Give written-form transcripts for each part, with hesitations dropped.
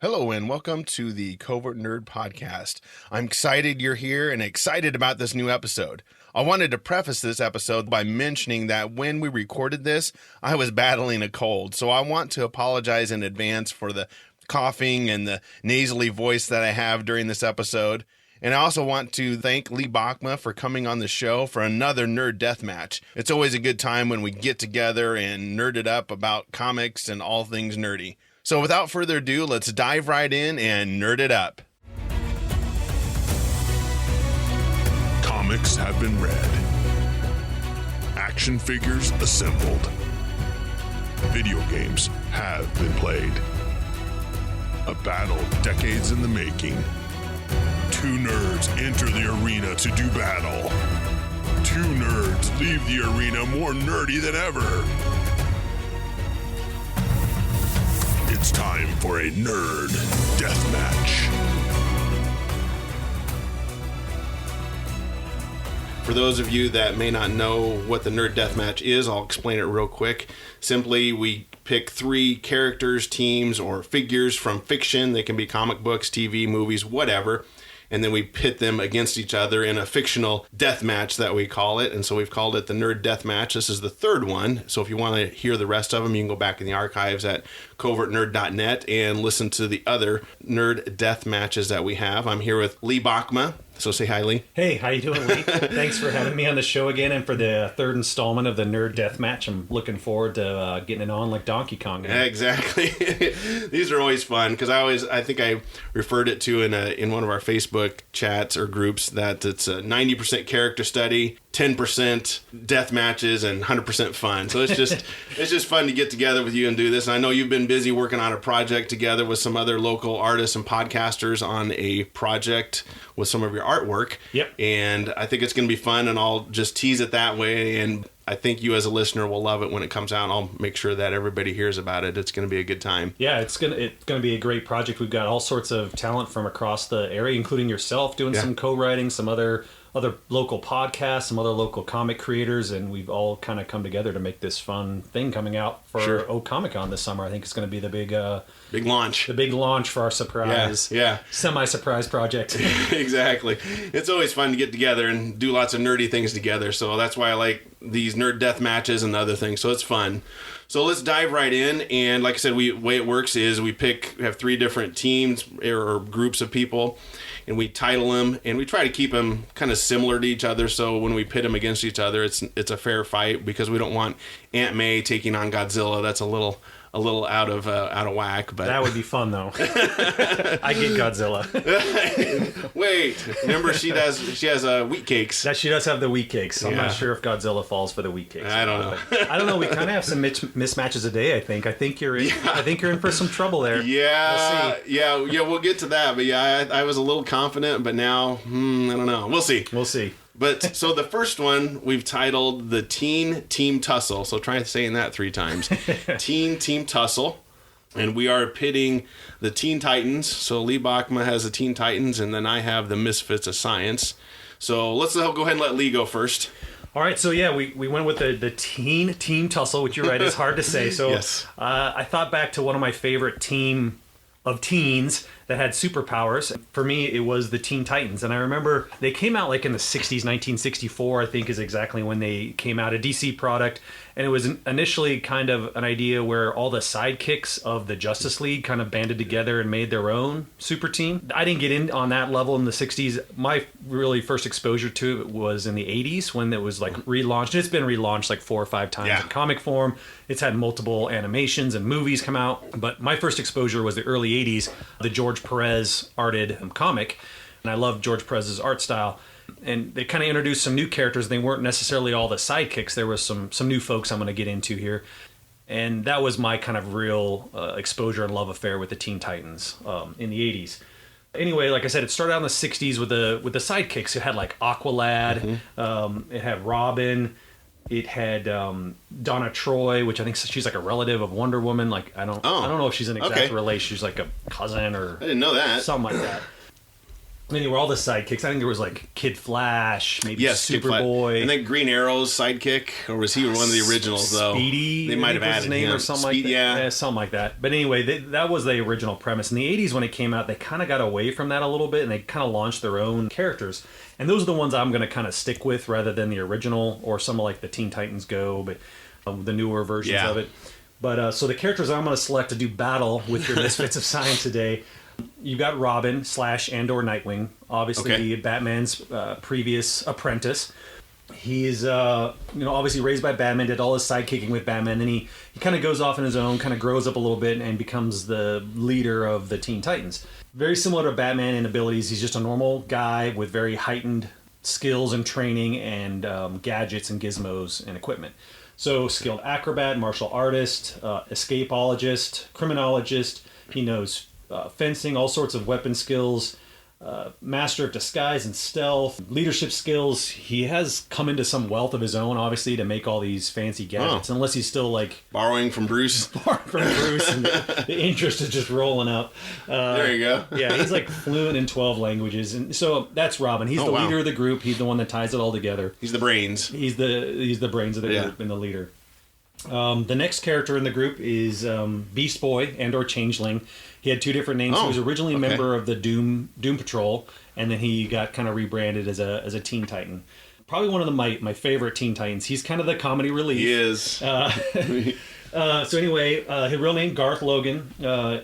Hello and welcome to the Covert Nerd Podcast. I'm excited you're here and excited about this new episode. I wanted to preface this episode by mentioning that when we recorded this, I was battling a cold, so I want to apologize in advance for the coughing and the nasally voice that I have during this episode. And I also want to thank Lee Bokma for coming on the show for another Nerd Deathmatch. It's always a good time when we get together and nerd it up about comics and all things nerdy. So without further ado, let's dive right in and nerd it up. Comics have been read. Action figures assembled. Video games have been played. A battle decades in the making. Two nerds enter the arena to do battle. Two nerds leave the arena more nerdy than ever. It's time for a Nerd Deathmatch. For those of you that may not know what the Nerd Deathmatch is, I'll explain it real quick. Simply, we pick three characters, teams, or figures from fiction. They can be comic books, TV, movies, whatever. And then we pit them against each other in a fictional death match that we call it. And so we've called it the Nerd Death Match. This is the third one. So if you want to hear the rest of them, you can go back in the archives at covertnerd.net and listen to the other Nerd Death Matches that we have. I'm here with Lee Bokma. So say hi, Lee. Hey, how you doing, Lee? Thanks for having me on the show again and for the third installment of the Nerd Death Match. I'm looking forward to getting it on like Donkey Kong. Exactly. These are always fun because I think I referred it to in one of our Facebook chats or groups that it's a 90% character study, 10% death matches, and 100% fun. So it's just fun to get together with you and do this. And I know you've been busy working on a project together with some other local artists and podcasters on a project with some of your artwork. Yep. And I think it's going to be fun, and I'll just tease it that way. And I think you as a listener will love it when it comes out. I'll make sure that everybody hears about it. It's going to be a good time. Yeah, it's gonna be a great project. We've got all sorts of talent from across the area, including yourself doing some co-writing, some other local podcasts, some other local comic creators, and we've all kind of come together to make this fun thing coming out for Comic-Con this summer. I think it's going to be the big launch. The big launch for our surprise, semi-surprise project. Exactly. It's always fun to get together and do lots of nerdy things together, so that's why I like these nerd death matches and other things, so it's fun. So let's dive right in, and like I said, the way it works is we have three different teams or groups of people, and we title them, and we try to keep them kind of similar to each other, so when we pit them against each other, it's a fair fight, because we don't want Aunt May taking on Godzilla. That's a little out of whack, but that would be fun though. I get Godzilla. Wait, remember she has wheat cakes. That she does have the wheat cakes. I'm not sure if Godzilla falls for the wheat cakes. I don't know. I don't know. We kind of have some mismatches a day. I think you're in. Yeah. I think you're in for some trouble there. Yeah, we'll see. Yeah. We'll get to that. But yeah, I was a little confident, but now I don't know. We'll see. But so the first one we've titled the Teen Team Tussle. So try saying that 3 times. Teen Team Tussle. And we are pitting the Teen Titans. So Lee Bokma has the Teen Titans, and then I have the Misfits of Science. So let's go ahead and let Lee go first. All right, so yeah, we went with the Teen Team Tussle, which you're right, is hard to say. So yes. I thought back to one of my favorite team of teens that had superpowers. For me, it was the Teen Titans. And I remember they came out like in the 60s, 1964, I think is exactly when they came out, a DC product. And it was initially kind of an idea where all the sidekicks of the Justice League kind of banded together and made their own super team. I didn't get in on that level in the 60s. My really first exposure to it was in the 80s when it was like relaunched. It's been relaunched like 4 or 5 times in comic form. It's had multiple animations and movies come out. But my first exposure was the early 80s, the George Perez arted comic. And I loved George Perez's art style. And they kind of introduced some new characters. They weren't necessarily all the sidekicks. There was some new folks I'm going to get into here. And that was my kind of real exposure and love affair with the Teen Titans in the 80s. Anyway, like I said, it started out in the 60s with the sidekicks. It had like Aqualad. It had Robin. It had Donna Troy, which I think she's like a relative of Wonder Woman. Like I don't know if she's an exact relation. She's like a cousin or I didn't know that. Something like that. And they were all the sidekicks. I think there was like Kid Flash, maybe Superboy, Superboy. and then Green Arrow's sidekick, or was he one of the originals though? Speedy, they might have added his name him or something Speed, like that. Yeah, something like that. But anyway, that was the original premise. In the '80s, when it came out, they kind of got away from that a little bit, and they kind of launched their own characters. And those are the ones I'm going to kind of stick with, rather than the original or some like the Teen Titans Go, but the newer versions of it. But so the characters I'm going to select to do battle with your Misfits of Science today. You've got Robin / and/or Nightwing, obviously Batman's previous apprentice. He's obviously raised by Batman, did all his sidekicking with Batman, then he kind of goes off on his own, kind of grows up a little bit, and becomes the leader of the Teen Titans. Very similar to Batman in abilities. He's just a normal guy with very heightened skills and training and gadgets and gizmos and equipment. So skilled acrobat, martial artist, escapologist, criminologist. He knows fencing, all sorts of weapon skills, master of disguise and stealth, leadership skills. He has come into some wealth of his own, obviously, to make all these fancy gadgets, unless he's still like borrowing from Bruce. And the interest is just rolling up. There you go. Yeah, he's like fluent in 12 languages, and so that's Robin. He's the leader of the group. He's the one that ties it all together. He's the brains. He's the brains of the group and the leader. The next character in the group is Beast Boy and/or Changeling. He had two different names. He was originally a member of the Doom Patrol, and then he got kind of rebranded as a Teen Titan. Probably one of my favorite Teen Titans. He's kind of the comedy relief. He is. So anyway, his real name Garth Logan.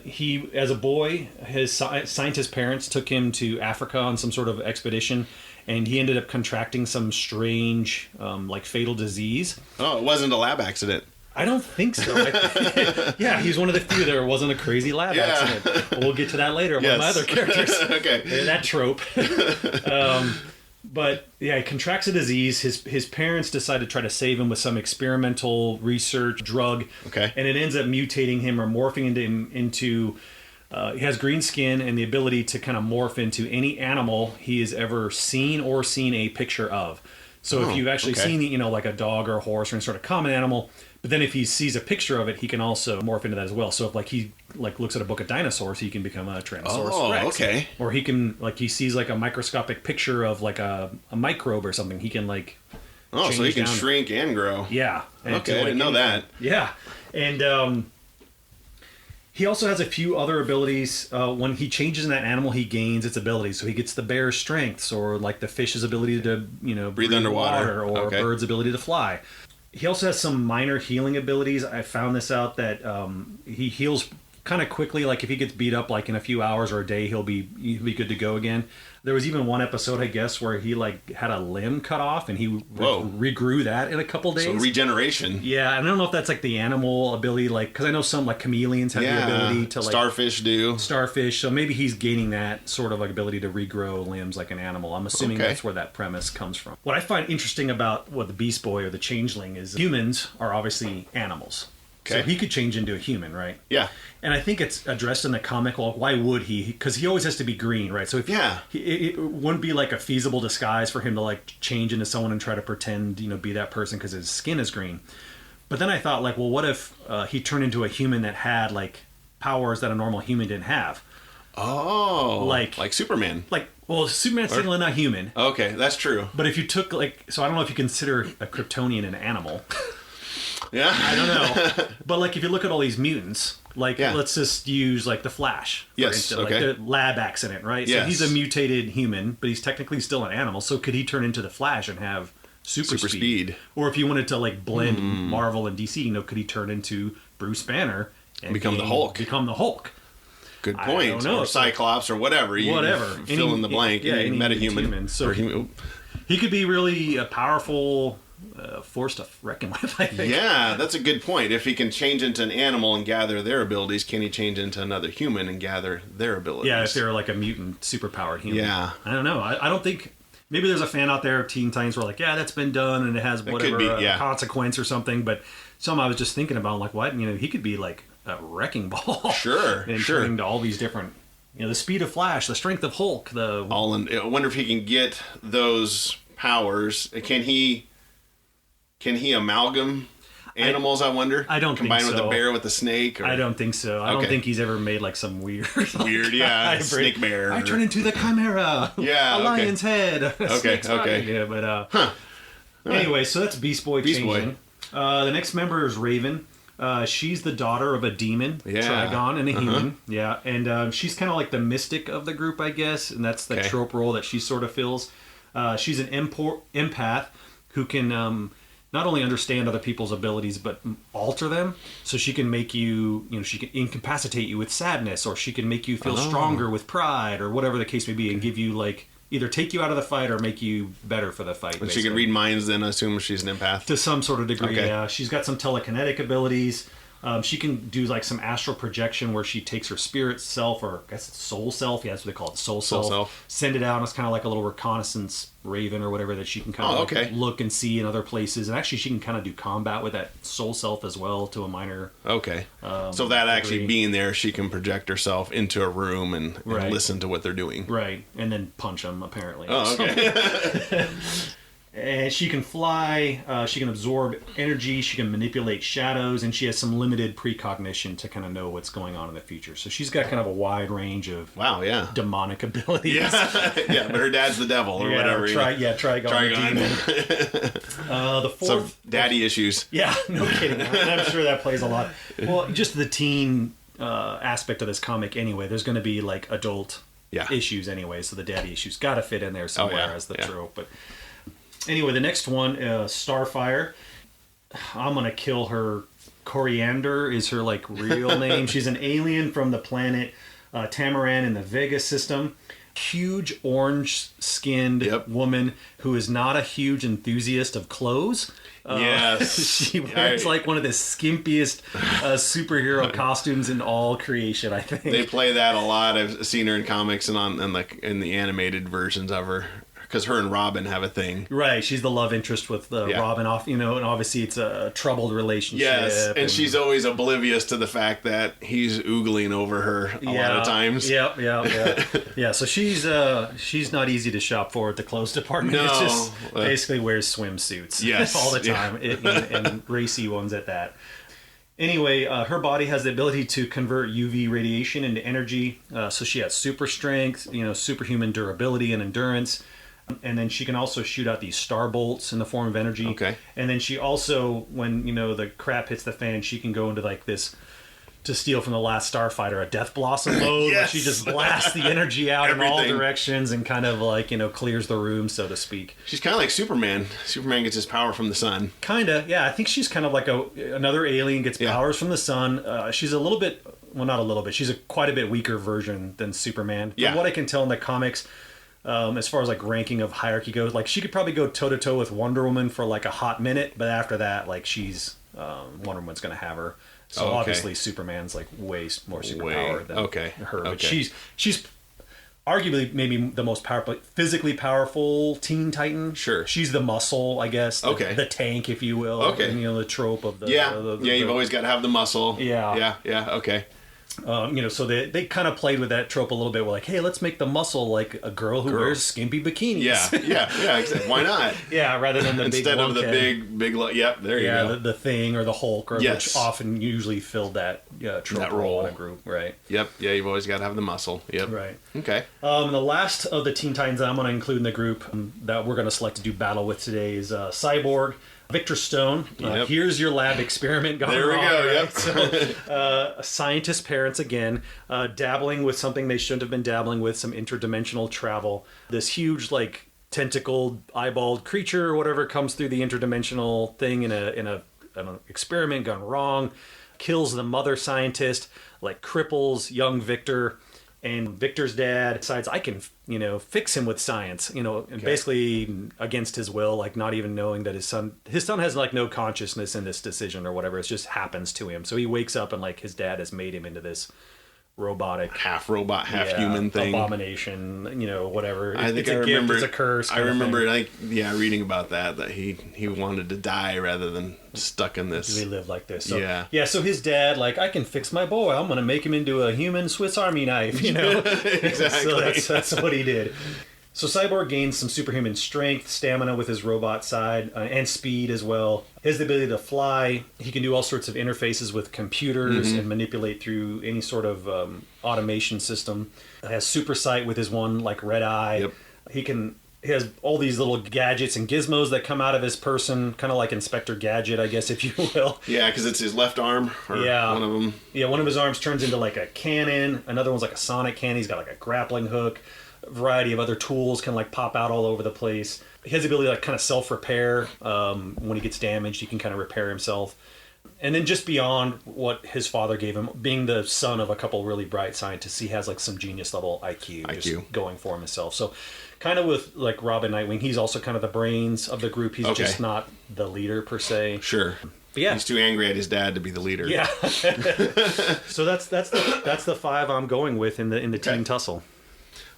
He, as a boy, his scientist parents took him to Africa on some sort of expedition, and he ended up contracting some strange, like fatal disease. Oh, it wasn't a lab accident. I don't think so. Yeah, he's one of the few. There wasn't a crazy lab accident. We'll get to that later. One of my other characters. Okay. That trope. But yeah, he contracts a disease. His parents decide to try to save him with some experimental research drug. Okay. And it ends up mutating him or morphing into he has green skin and the ability to kind of morph into any animal he has ever seen or seen a picture of. So if you've actually seen, like a dog or a horse or any sort of common animal, but then if he sees a picture of it, he can also morph into that as well. So if he looks at a book of dinosaurs, he can become a Tyrannosaurus Rex. Okay. Or he can he sees a microscopic picture of a microbe or something. He can so he can shrink and grow. Yeah. And okay, I didn't know that. Yeah, and he also has a few other abilities. When he changes in that animal, he gains its abilities. So he gets the bear's strengths, or the fish's ability to breathe underwater, or bird's ability to fly. He also has some minor healing abilities. I found this out that he heals kind of quickly. If he gets beat up in a few hours or a day, he'll be good to go again. There was even one episode, I guess, where he had a limb cut off and he regrew that in a couple days. So regeneration. Yeah, and I don't know if that's the animal ability, because I know some chameleons have the ability to starfish do. Starfish, so maybe he's gaining that sort of ability to regrow limbs like an animal. I'm assuming that's where that premise comes from. What I find interesting about the Beast Boy or the Changeling is humans are obviously animals. Okay. So he could change into a human, right? Yeah. And I think it's addressed in the comic. Well, why would he? Because he always has to be green, right? So if it wouldn't be a feasible disguise for him to change into someone and try to pretend, be that person because his skin is green. But then I thought, well, what if he turned into a human that had powers that a normal human didn't have? Oh, like Superman. Superman's technically not human. Okay, that's true. But if you took so I don't know if you consider a Kryptonian an animal. Yeah. I don't know. But if you look at all these mutants, let's just use the Flash, for instance, the lab accident, right? Yes. So he's a mutated human, but he's technically still an animal. So could he turn into the Flash and have super speed? Or if you wanted to blend Marvel and DC, could he turn into Bruce Banner and become the Hulk? Become the Hulk. Good point. I don't know. Or Cyclops or whatever. Whatever. Fill in the blank. Any metahuman. So he could be really a powerful force to reckon with, I think. Yeah, that's a good point. If he can change into an animal and gather their abilities, can he change into another human and gather their abilities? Yeah, if they're a mutant, superpowered human. Yeah. I don't know. I don't think... Maybe there's a fan out there of Teen Titans where that's been done and it has whatever consequence or something, but some I was just thinking about, what? He could be a wrecking ball. Sure, and turning to all these different... the speed of Flash, the strength of Hulk, I wonder if he can get those powers. Can he amalgam animals, I wonder? I don't think Combined with so. the bear with the snake? Or... I don't think so. I don't Okay. think he's ever made like some weird hybrid. snake bear. I turn into the chimera. Yeah, a okay. lion's head. Okay, okay. Yeah, but anyway, so that's Beast Boy changing. The next member is Raven. She's the daughter of a demon, Trigon, and a human. Yeah, and she's kind of like the mystic of the group, I guess, and that's the trope role that she sort of fills. She's an empath who can not only understand other people's abilities, but alter them. So she can make you, she can incapacitate you with sadness, or she can make you feel stronger with pride, or whatever the case may be, and give you like either take you out of the fight or make you better for the fight. And she can read minds, then I assume she's an empath? To some sort of degree, Okay. yeah. She's got some telekinetic abilities. She can do like some astral projection where she takes her spirit self, or I guess it's soul self. Yeah, that's what they call it, soul self. Send it out, and it's kind of like a little reconnaissance raven or whatever that she can kind of look and see in other places. And actually, she can kind of do combat with that soul self as well to a minor. Okay. So that actually degree. being there, she can project herself into a room and listen to what they're doing. Right, and then punch them apparently. Oh, okay. And she can fly, she can absorb energy, she can manipulate shadows, and she has some limited precognition to kind of know what's going on in the future. So she's got kind of a wide range of demonic abilities. Yeah, but her dad's the devil or whatever. Trigon. The fourth... So daddy issues. Yeah, no kidding. I'm sure that plays a lot. Well, just the teen aspect of this comic anyway, there's going to be like adult issues anyway, so the daddy issues got to fit in there somewhere as the trope, but... Anyway, the next one, Starfire. I'm going to kill her. Coriander is her, like, real name. She's an alien from the planet Tamaran in the Vega system. Huge orange-skinned woman who is not a huge enthusiast of clothes. Yes. She wears, like, one of the skimpiest superhero costumes in all creation, I think. They play that a lot. I've seen her in comics and in the animated versions of her. Because her and Robin have a thing. Right, she's the love interest with Robin, and obviously it's a troubled relationship. Yes, and she's always oblivious to the fact that he's oogling over her a lot of times. Yeah. So she's not easy to shop for at the clothes department. No. It's just basically wears swimsuits all the time, and racy ones at that. Anyway, her body has the ability to convert UV radiation into energy, so she has super strength, superhuman durability and endurance. And then she can also shoot out these star bolts in the form of energy. Okay. And then she also, when, the crap hits the fan, she can go into like this, to steal from the last Starfighter, a Death Blossom mode, where she just blasts the energy out in all directions and kind of like, clears the room, so to speak. She's kind of like Superman. Superman gets his power from the sun. Kind of, yeah. I think she's kind of like another alien, gets powers from the sun. She's a little bit, well, not a little bit, she's quite a bit weaker version than Superman. From what I can tell in the comics, as far as like ranking of hierarchy goes, like she could probably go toe to toe with Wonder Woman for like a hot minute, but after that, like she's Wonder Woman's going to have her. So obviously Superman's like way more superpowered than her. But she's arguably maybe the most powerful, physically powerful Teen Titan. Sure, she's the muscle, I guess. The tank, if you will. Okay, and, the trope of the you've always got to have the muscle. Yeah. Okay. So they kind of played with that trope a little bit. We're like, hey, let's make the muscle like a girl who wears skimpy bikinis. Yeah. Exactly. Why not? Rather than the instead of the big. Yep, there you go. The Thing or the Hulk, which often usually filled that trope role in a group, right? Yep. Yeah, you've always got to have the muscle. Yep. Right. Okay. The last of the Teen Titans I'm going to include in the group that we're going to select to do battle with today is Cyborg. Victor Stone, here's your lab experiment gone there we wrong. go, right? So, scientist parents again, dabbling with something they shouldn't have been dabbling with, some interdimensional travel. This huge, like, tentacled, eyeballed creature or whatever comes through the interdimensional thing in an experiment gone wrong, kills the mother scientist, like cripples young Victor. And Victor's dad decides I can, fix him with science, and basically against his will, like not even knowing that his son has like no consciousness in this decision or whatever. It just happens to him. So he wakes up and like his dad has made him into this robotic, half robot, half human thing, abomination, whatever. I think I remember. It's a curse. I remember, reading about that he wanted to die rather than stuck in this. He lived like this. So, so his dad, like, I can fix my boy. I'm going to make him into a human Swiss Army knife. Exactly. So that's what he did. So Cyborg gains some superhuman strength, stamina with his robot side, and speed as well. He has the ability to fly. He can do all sorts of interfaces with computers and manipulate through any sort of automation system. He has super sight with his one like red eye. Yep. He has all these little gadgets and gizmos that come out of his person, kind of like Inspector Gadget, I guess, if you will. Yeah, because it's his left arm, or one of them. Yeah, one of his arms turns into like a cannon. Another one's like a sonic cannon. He's got like a grappling hook. A variety of other tools can like pop out all over the place. He has the ability to like kind of self-repair. When he gets damaged, he can kind of repair himself. And then just beyond what his father gave him, being the son of a couple really bright scientists, he has like some genius level IQ. Just going for himself. So kind of with like Robin Nightwing, he's also kind of the brains of the group. He's just not the leader per se. Sure. But yeah. He's too angry at his dad to be the leader. Yeah. So that's the 5 I'm going with in the Teen Tussle.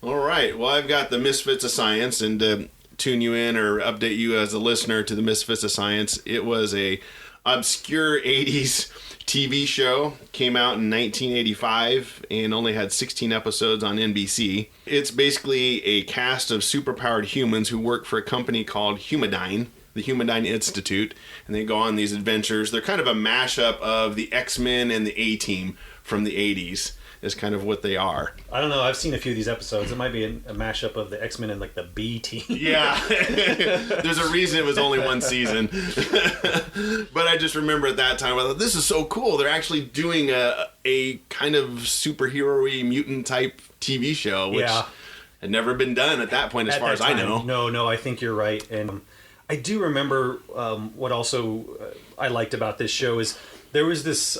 All right. Well, I've got the Misfits of Science, and to tune you in or update you as a listener to the Misfits of Science, it was a obscure 80s TV show. Came out in 1985 and only had 16 episodes on NBC. It's basically a cast of superpowered humans who work for a company called Humadyne, the Humadyne Institute, and they go on these adventures. They're kind of a mashup of the X-Men and the A-Team from the 80s. Is kind of what they are. I don't know. I've seen a few of these episodes. It might be a mashup of the X-Men and like the B team. Yeah. There's a reason it was only one season. But I just remember at that time, I thought, this is so cool. They're actually doing a kind of superhero-y mutant type TV show, which had never been done at that point as far as I know. No, I think you're right. And I do remember what also I liked about this show is there was this...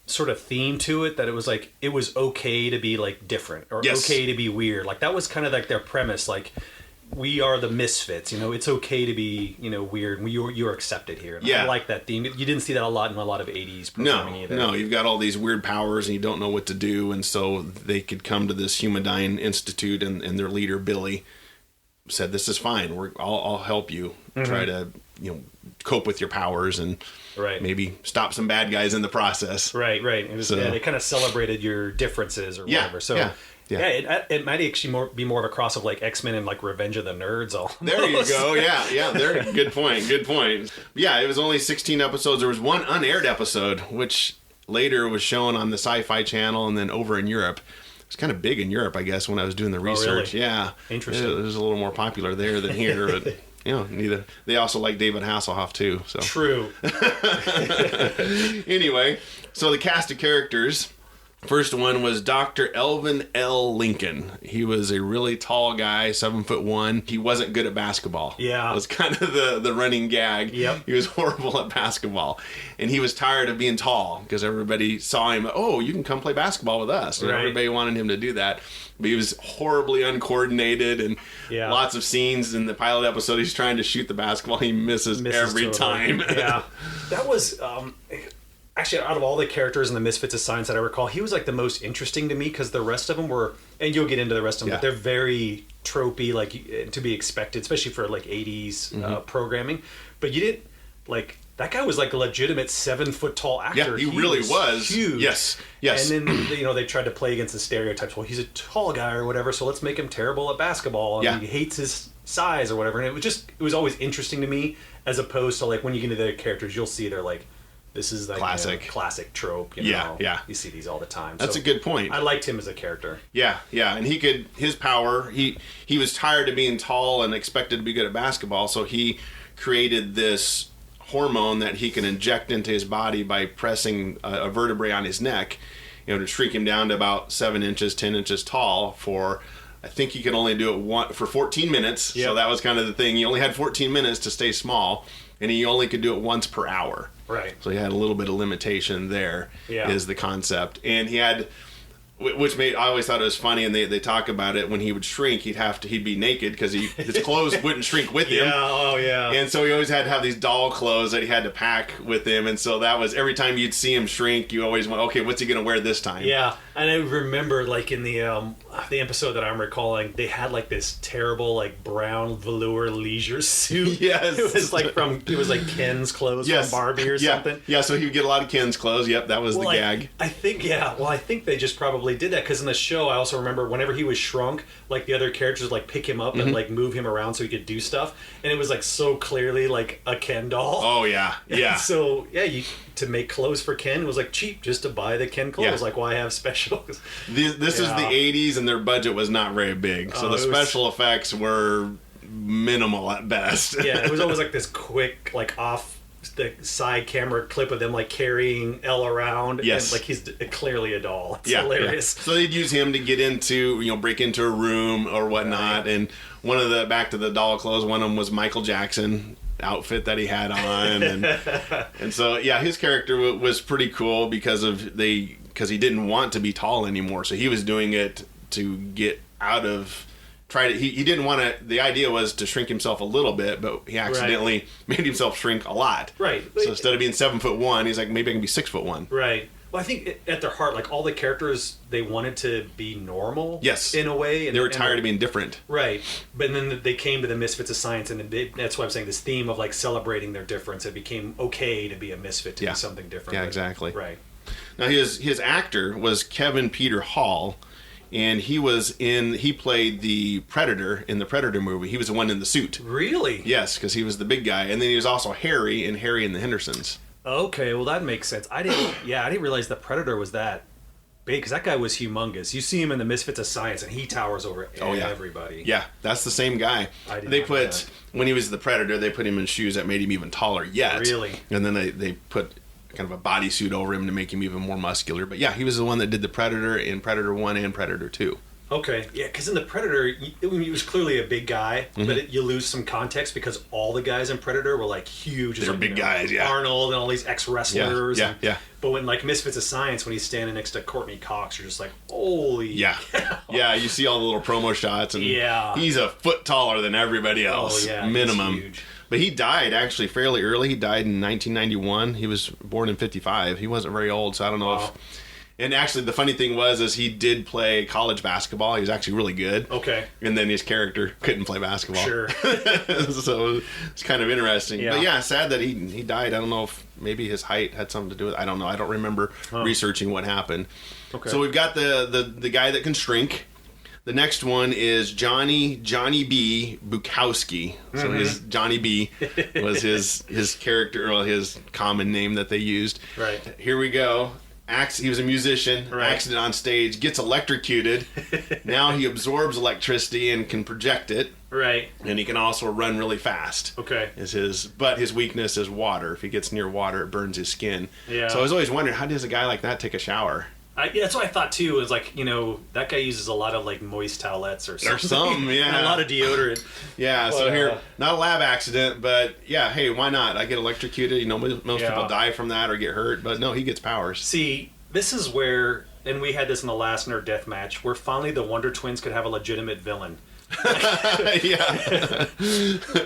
sort of theme to it, that it was like it was okay to be like different or okay to be weird. Like that was kind of like their premise. Like we are the misfits, it's okay to be weird, and you're accepted here. And I like that theme. You didn't see that a lot in a lot of 80s programming either. No, you've got all these weird powers and you don't know what to do, and so they could come to this Humadyne Institute, and their leader Billy said, this is fine, I'll help you try to cope with your powers and maybe stop some bad guys in the process. Right. It was, they kind of celebrated your differences or whatever. So it might actually be more of a cross of like X-Men and like Revenge of the Nerds. There you go. Yeah. Good point. Yeah, it was only 16 episodes. There was one unaired episode, which later was shown on the Sci-Fi Channel and then over in Europe. It's kind of big in Europe, I guess, when I was doing the research. Really? Yeah. Interesting. It was a little more popular there than here, but neither. They also like David Hasselhoff too. So true. Anyway, so the cast of characters. First one was Dr. Elvin L. Lincoln. He was a really tall guy, 7'1". He wasn't good at basketball. Yeah. That was kind of the running gag. Yep. He was horrible at basketball. And he was tired of being tall because everybody saw him, you can come play basketball with us. And everybody wanted him to do that. But he was horribly uncoordinated, and lots of scenes in the pilot episode he's trying to shoot the basketball. He misses every time. Yeah. That was... Actually, out of all the characters in the Misfits of Science that I recall, he was like the most interesting to me, because the rest of them were, and you'll get into the rest of them, but they're very tropey, like to be expected, especially for like 80s programming. But you didn't, like, that guy was like a legitimate 7-foot tall actor. Yeah, he really was. Huge. Yes. And then, they tried to play against the stereotypes. Well, he's a tall guy or whatever, so let's make him terrible at basketball. And he hates his size or whatever. And it was always interesting to me, as opposed to like when you get into their characters, you'll see they're like, this is like classic trope. You see these all the time. That's a good point. I liked him as a character. Yeah, and his power, he was tired of being tall and expected to be good at basketball, so he created this hormone that he can inject into his body by pressing a vertebrae on his neck, to shrink him down to about 7 inches, 10 inches tall for... I think he could only do it for 14 minutes, so that was kind of the thing. He only had 14 minutes to stay small, and he only could do it once per hour. Right. So he had a little bit of limitation there, is the concept. And he had, which I always thought it was funny, and they talk about it, when he would shrink, he'd be naked because his clothes wouldn't shrink with him. And so he always had to have these doll clothes that he had to pack with him, and so that was, every time you'd see him shrink, you always went, okay, what's he going to wear this time? Yeah, and I remember, like, in the, The episode that I'm recalling, they had like this terrible like brown velour leisure suit. Yes. It was like Ken's clothes from Barbie or something. Yeah, so he would get a lot of Ken's clothes. Yep, that was the gag. I think they just probably did that because in the show, I also remember whenever he was shrunk, like the other characters would like pick him up and like move him around so he could do stuff, and it was like so clearly like a Ken doll. Oh yeah, yeah. And so to make clothes for Ken was like cheap just to buy the Ken clothes. Yeah. Like why have specials? This is the 80s and their budget was not very big, so the special effects were minimal at best. Yeah, it was always like this quick like off the side camera clip of them like carrying Elle around. Yes. And like he's clearly a doll. It's hilarious. Yeah. So they'd use him to get into, break into a room or whatnot. Right. And back to the doll clothes, one of them was Michael Jackson outfit that he had on. And so, yeah, his character was pretty cool because he didn't want to be tall anymore. So he was doing it to get out of... He didn't want to. The idea was to shrink himself a little bit, but he accidentally made himself shrink a lot. Right. So instead of being 7'1", he's like, maybe I can be 6'1". Right. Well, I think at their heart, like all the characters, they wanted to be normal. Yes. In a way. And they were tired of being different. Right. But then they came to the Misfits of Science, and that's why I'm saying this theme of like celebrating their difference. It became okay to be a misfit, to be something different. Yeah, exactly. Right. Now his actor was Kevin Peter Hall. And he played the Predator in the Predator movie. He was the one in the suit. Really? Yes, because he was the big guy. And then he was also Harry in Harry and the Hendersons. Okay, well that makes sense. I didn't realize the Predator was that big, because that guy was humongous. You see him in the Misfits of Science, and he towers over everybody. Yeah, that's the same guy. When he was the Predator, they put him in shoes that made him even taller yet. Really? And then they put kind of a bodysuit over him to make him even more muscular. But yeah, he was the one that did the Predator in Predator 1 and Predator 2. Okay, yeah, because in the Predator, he was clearly a big guy, but you lose some context because all the guys in Predator were like huge. They're big guys, yeah. Arnold and all these ex-wrestlers. Yeah. But when like Misfits of Science, when he's standing next to Courtney Cox, you're just like, holy. Yeah. Yeah, you see all the little promo shots, and he's a foot taller than everybody else. Oh, yeah, minimum. He's huge. But he died actually fairly early. He died in 1991. He was born in 55. He wasn't very old, so I don't know if... And actually, the funny thing is he did play college basketball. He was actually really good. Okay. And then his character couldn't play basketball. Sure. So it's kind of interesting. Yeah. But yeah, sad that he died. I don't know if maybe his height had something to do with it. I don't know. I don't remember researching what happened. Okay. So we've got the guy that can shrink. The next one is Johnny B. Bukowski. So his Johnny B was his character, or his common name that they used. Right. Here we go. He was a musician. Right. Accident on stage. Gets electrocuted. Now he absorbs electricity and can project it. Right. And he can also run really fast. Okay. But his weakness is water. If he gets near water, it burns his skin. Yeah. So I was always wondering, how does a guy like that take a shower? That's what I thought too. Is like, that guy uses a lot of like moist towelettes or something. Or some, yeah. And a lot of deodorant. Yeah. So here, not a lab accident, but yeah. Hey, why not? I get electrocuted. Most people die from that or get hurt, but no, he gets powers. See, this is where, and we had this in the last Nerd Death match, where finally the Wonder Twins could have a legitimate villain. Yeah,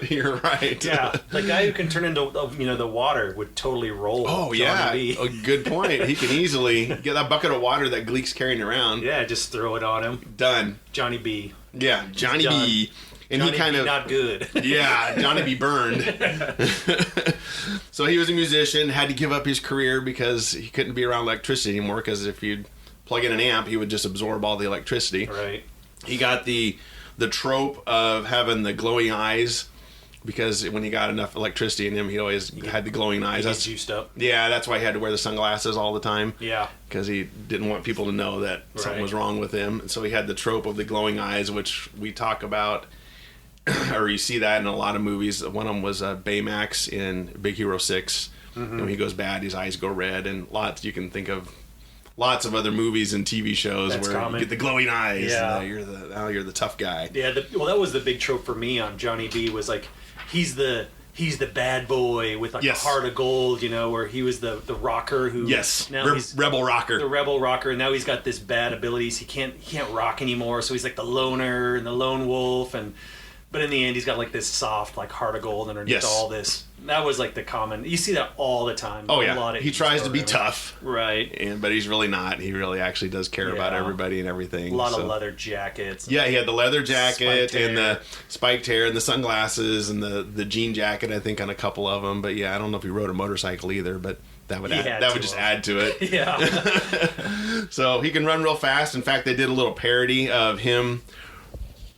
you're right. Yeah, the guy who can turn into the water would totally roll. Oh yeah, a good point. He can easily get that bucket of water that Gleek's carrying around. Yeah, just throw it on him. Done. Johnny B. Yeah, Johnny B. And Johnny he kind B of not good. Yeah, Johnny B. burned. So he was a musician, had to give up his career because he couldn't be around electricity anymore. Because if you'd plug in an amp, he would just absorb all the electricity. Right. He got the trope of having the glowing eyes, because when he got enough electricity in him, he always had the glowing eyes. That's juiced up. Yeah, that's why he had to wear the sunglasses all the time. Yeah. Because he didn't want people to know that something was wrong with him. And so he had the trope of the glowing eyes, which we talk about, or you see that in a lot of movies. One of them was Baymax in Big Hero 6. Mm-hmm. When he goes bad, his eyes go red, and you can think of lots of other movies and TV shows where you get the glowing eyes. Yeah. You're the tough guy. Yeah. That was the big trope for me on Johnny B. Was like he's the bad boy with like a heart of gold, where he was the rocker who now he's rebel rocker. The rebel rocker, and now he's got this bad abilities. He can't rock anymore, so he's like the loner and the lone wolf. But in the end, he's got like this soft, like heart of gold underneath Yes. all this. That was like the common. You see that all the time. Oh A yeah, lot of he tries to be programming. tough, Right. but he's really not. He really actually does care about Yeah. everybody and everything. A lot so. of leather jackets. Yeah, he had the leather jacket Spiked and hair. the spiked hair and the sunglasses and the jean jacket, I think, on a couple of them. But yeah, I don't know if he rode a motorcycle either, but that would He add, had that to would just have. add to it. Yeah. So he can run real fast. In fact, they did a little parody of him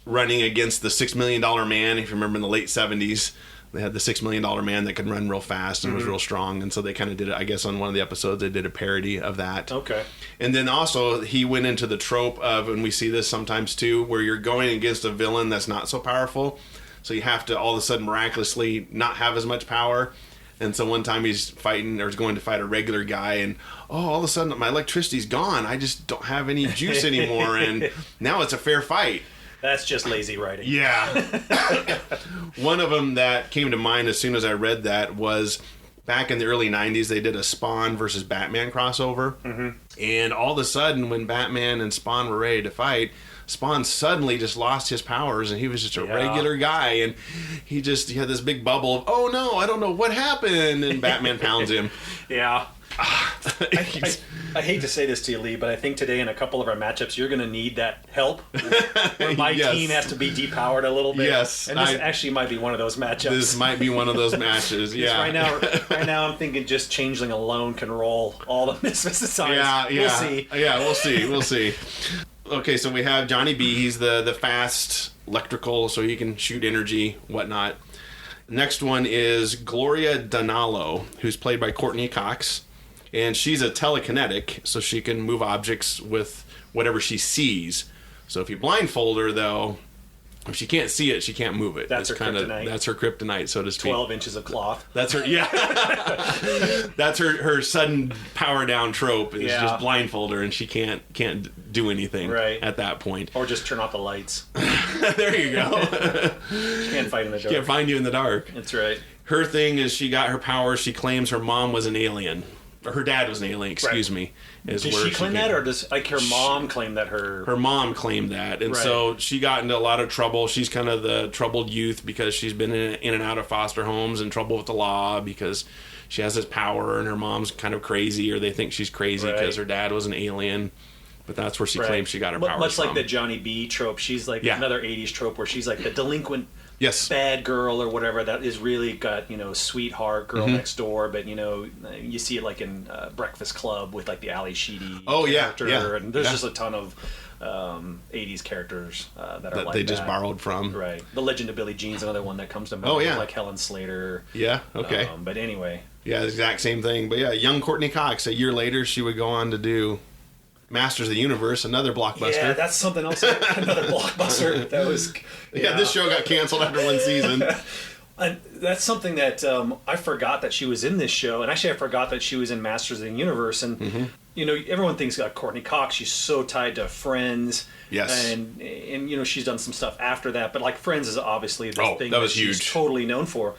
running against the $6 Million Man. If you remember in the late 70s, they had the $6 Million Man that could run real fast and was real strong. And so they kind of did it, I guess, on one of the episodes, they did a parody of that. Okay. And then also he went into the trope of, and we see this sometimes too, where you're going against a villain that's not so powerful. So you have to all of a sudden miraculously not have as much power. And so one time he's fighting or is going to fight a regular guy, and all of a sudden my electricity's gone. I just don't have any juice anymore, and now it's a fair fight. That's just lazy writing. Yeah. One of them that came to mind as soon as I read that was back in the early 90s, they did a Spawn versus Batman crossover. Mm-hmm. And all of a sudden, when Batman and Spawn were ready to fight, Spawn suddenly just lost his powers, and he was just a regular guy, and he had this big bubble of, oh no, I don't know what happened, and Batman pounds him. Yeah. I hate to say this to you, Lee, but I think today in a couple of our matchups, you're going to need that help. Where my Yes. team has to be depowered a little bit. Yes, And this actually might be one of those matchups. This might be one of those matches, yeah. Right now, I'm thinking just Changeling alone can roll all the Misfits aside. Yeah. We'll see. Yeah, we'll see. Okay, so we have Johnny B. He's the fast electrical, so he can shoot energy, whatnot. Next one is Gloria Donalo, who's played by Courtney Cox. And she's a telekinetic, so she can move objects with whatever she sees. So if you blindfold her, though, if she can't see it, she can't move it. That's her kryptonite. That's her kryptonite, so to speak. 12 inches of cloth. That's her, yeah. That's her sudden power down trope is just blindfold her, and she can't do anything at that point. Or just turn off the lights. There you go. She can't fight in the dark. Can't find you in the dark. That's right. Her thing is she got her powers. She claims her mom was an alien. Or her dad was an alien, excuse me. Does she claim that, or does her mom claim that her mom claimed that, and so she got into a lot of trouble. She's kind of the troubled youth because she's been in and out of foster homes, and trouble with the law because she has this power, and her mom's kind of crazy, or they think she's crazy because her dad was an alien. But that's where she claims she got her powers much from. like the Johnny B trope. She's like another 80s trope where she's like the delinquent bad girl or whatever that is really got, sweetheart girl next door, but you see it like in Breakfast Club with like the Ali Sheedy character, and there's just a ton of 80s characters that are like they that. just borrowed from. Right. The Legend of Billie Jean's another one that comes to mind. Like Helen Slater. Yeah, okay. But anyway. Yeah, the exact same thing. But yeah, young Courtney Cox, a year later, she would go on to do Masters of the Universe, another blockbuster. Yeah, that's something else. Another blockbuster. That was... This show got canceled after one season. And that's something that I forgot that she was in this show, and actually I forgot that she was in Masters of the Universe. And everyone thinks Courtney Cox. She's so tied to Friends. Yes, and she's done some stuff after that, but like Friends is obviously the thing that was she's huge. Totally known for.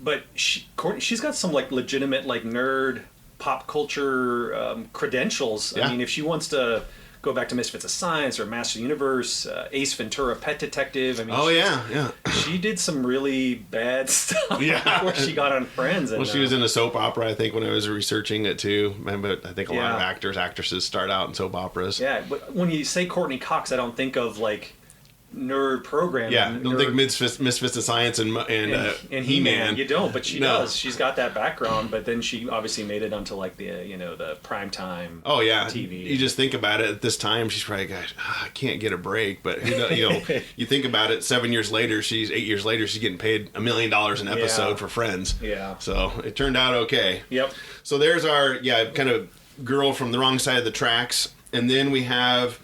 But she's got some like legitimate like nerd pop culture credentials. I mean, if she wants to go back to Misfits of Science or Master of the Universe, Ace Ventura, Pet Detective. I mean, she did some really bad stuff. Where she got on Friends. And, she was in a soap opera, I think, when I was researching it too. But I think a lot of actresses start out in soap operas. Yeah, but when you say Courtney Cox, I don't think of like nerd programming. Yeah, don't think Misfits of Science and He-Man. You don't, but she does. She's got that background, but then she obviously made it onto like the the primetime TV. You just think about it at this time, she's probably got, I can't get a break, but you think about it, 8 years later, she's getting paid $1 million an episode for Friends. Yeah. So it turned out okay. Yep. So there's our kind of girl from the wrong side of the tracks, and then we have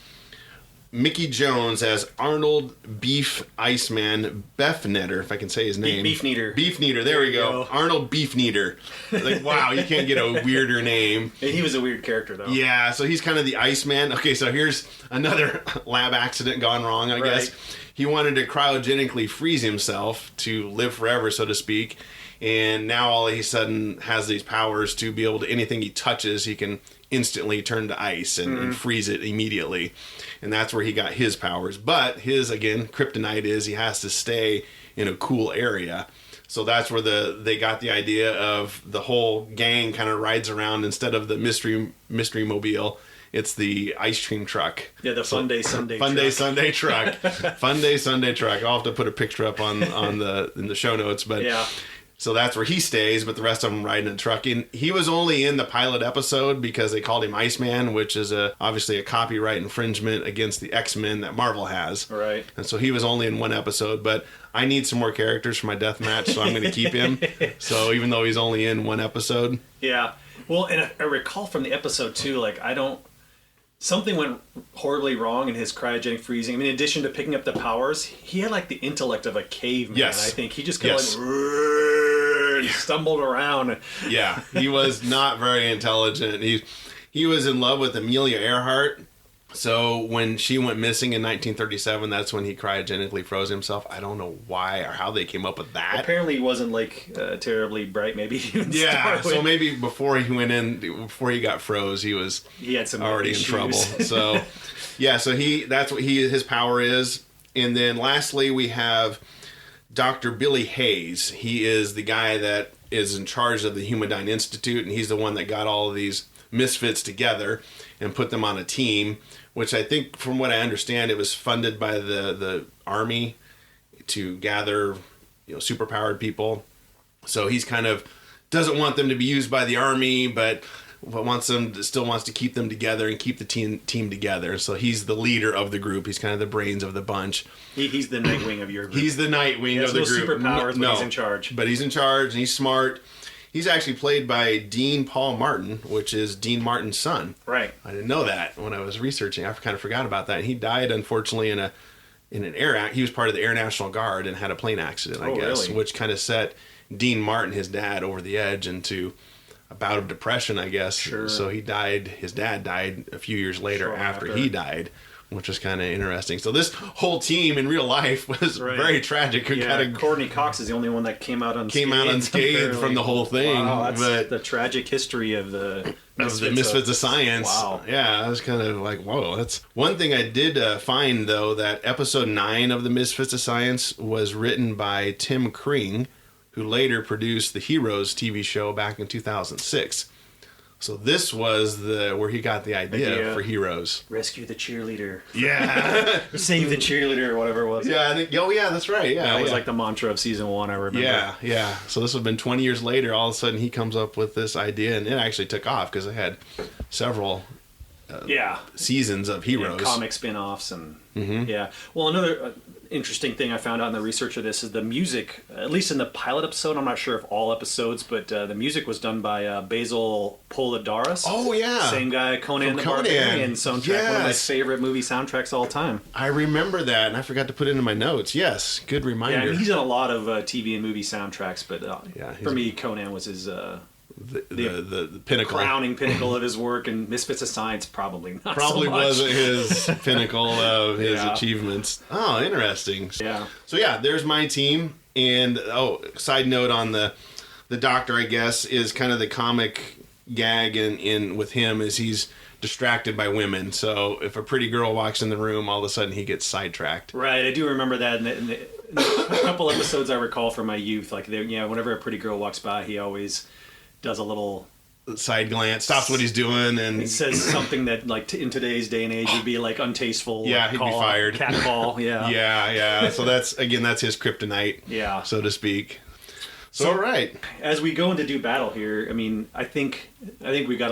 Mickey Jones as Arnold Beef Iceman Befnetter, if I can say his name. Beef Neater. Beef Neater, there we go. Arnold Beef Neater. Like, wow, you can't get a weirder name. He was a weird character, though. Yeah, so he's kind of the Iceman. Okay, so here's another lab accident gone wrong, I guess. He wanted to cryogenically freeze himself to live forever, so to speak. And now all of a sudden has these powers to be able to, anything he touches, he can instantly turn to ice and freeze it immediately. And that's where he got his powers. But his, again, kryptonite is he has to stay in a cool area. So that's where they got the idea of the whole gang kind of rides around instead of the mystery mobile. It's the ice cream truck. Yeah, the Fun Day Sunday truck. Sunday truck. Fun Day Sunday truck. I'll have to put a picture up in the show notes. But yeah. So that's where he stays, but the rest of them ride in a truck. And he was only in the pilot episode because they called him Iceman, which is obviously a copyright infringement against the X-Men that Marvel has. Right. And so he was only in one episode, but I need some more characters for my death match, so I'm going to keep him. So even though he's only in one episode. Yeah. Well, and I recall from the episode too, like something went horribly wrong in his cryogenic freezing. I mean, in addition to picking up the powers, he had like the intellect of a caveman. Yes. I think he just kind of stumbled around. Yeah, he was not very intelligent. He was in love with Amelia Earhart. So when she went missing in 1937, that's when he cryogenically froze himself. I don't know why or how they came up with that. Apparently he wasn't like terribly bright. Maybe yeah. So maybe before he got froze, he had some already issues. In trouble. So yeah. So that's what his power is. And then lastly, we have Dr. Billy Hayes. He is the guy that is in charge of the Humadyne Institute, and he's the one that got all of these misfits together and put them on a team, which I think, from what I understand, it was funded by the Army to gather, superpowered people. So he's kind of doesn't want them to be used by the Army, but still wants to keep them together and keep the team together. So he's the leader of the group. He's kind of the brains of the bunch. He's the Nightwing of your group. He's the Nightwing of the group. Superpowers, but he's in charge. But he's in charge, and he's smart. He's actually played by Dean Paul Martin, which is Dean Martin's son. Right. I didn't know that when I was researching. I kind of forgot about that. He died, unfortunately, in an air. He was part of the Air National Guard and had a plane accident, I guess, really? Which kind of set Dean Martin, his dad, over the edge into a bout of depression, I guess. Sure. So he died. His dad died a few years later after he died, which was kind of interesting. So this whole team in real life was very tragic. Yeah, Courtney Cox is the only one that came out unscathed from the whole thing. Wow, that's the tragic history of the Misfits of Science. Wow. Yeah, I was kind of like, whoa. That's one thing I did find, though, that episode 9 of the Misfits of Science was written by Tim Kring, who later produced the Heroes TV show back in 2006. So this was where he got the idea for Heroes. Rescue the cheerleader. Yeah. Save the cheerleader or whatever it was. Yeah, I think. Oh, yeah, that's right. Yeah, that was like the mantra of season 1, I remember. Yeah. So this would have been 20 years later. All of a sudden, he comes up with this idea, and it actually took off because it had several seasons of Heroes. Yeah, comic spin-offs and yeah. Well, another interesting thing I found out in the research of this is the music, at least in the pilot episode, I'm not sure if all episodes, but the music was done by Basil Polidaris. Oh, yeah. Same guy, Conan the Barbarian soundtrack, one of my favorite movie soundtracks all time. I remember that, and I forgot to put it into my notes. Yes, good reminder. Yeah, I mean, he's done a lot of TV and movie soundtracks, but for me, Conan was his... the pinnacle, crowning pinnacle of his work, and Misfits of Science probably not probably so much. wasn't his pinnacle of his achievements. Oh, interesting. Yeah. So there's my team. And side note on the Doctor, I guess, is kind of the comic gag in with him is he's distracted by women. So if a pretty girl walks in the room, all of a sudden he gets sidetracked. Right, I do remember that. In a couple episodes I recall from my youth, like whenever a pretty girl walks by, he always does a little side glance, stops what he's doing, and he says something that, like, in today's day and age, would be like untasteful. Yeah, he'd be fired. Catcall. Yeah. yeah. So that's his kryptonite. Yeah, so to speak. So all right, as we go into do battle here, I mean, I think we got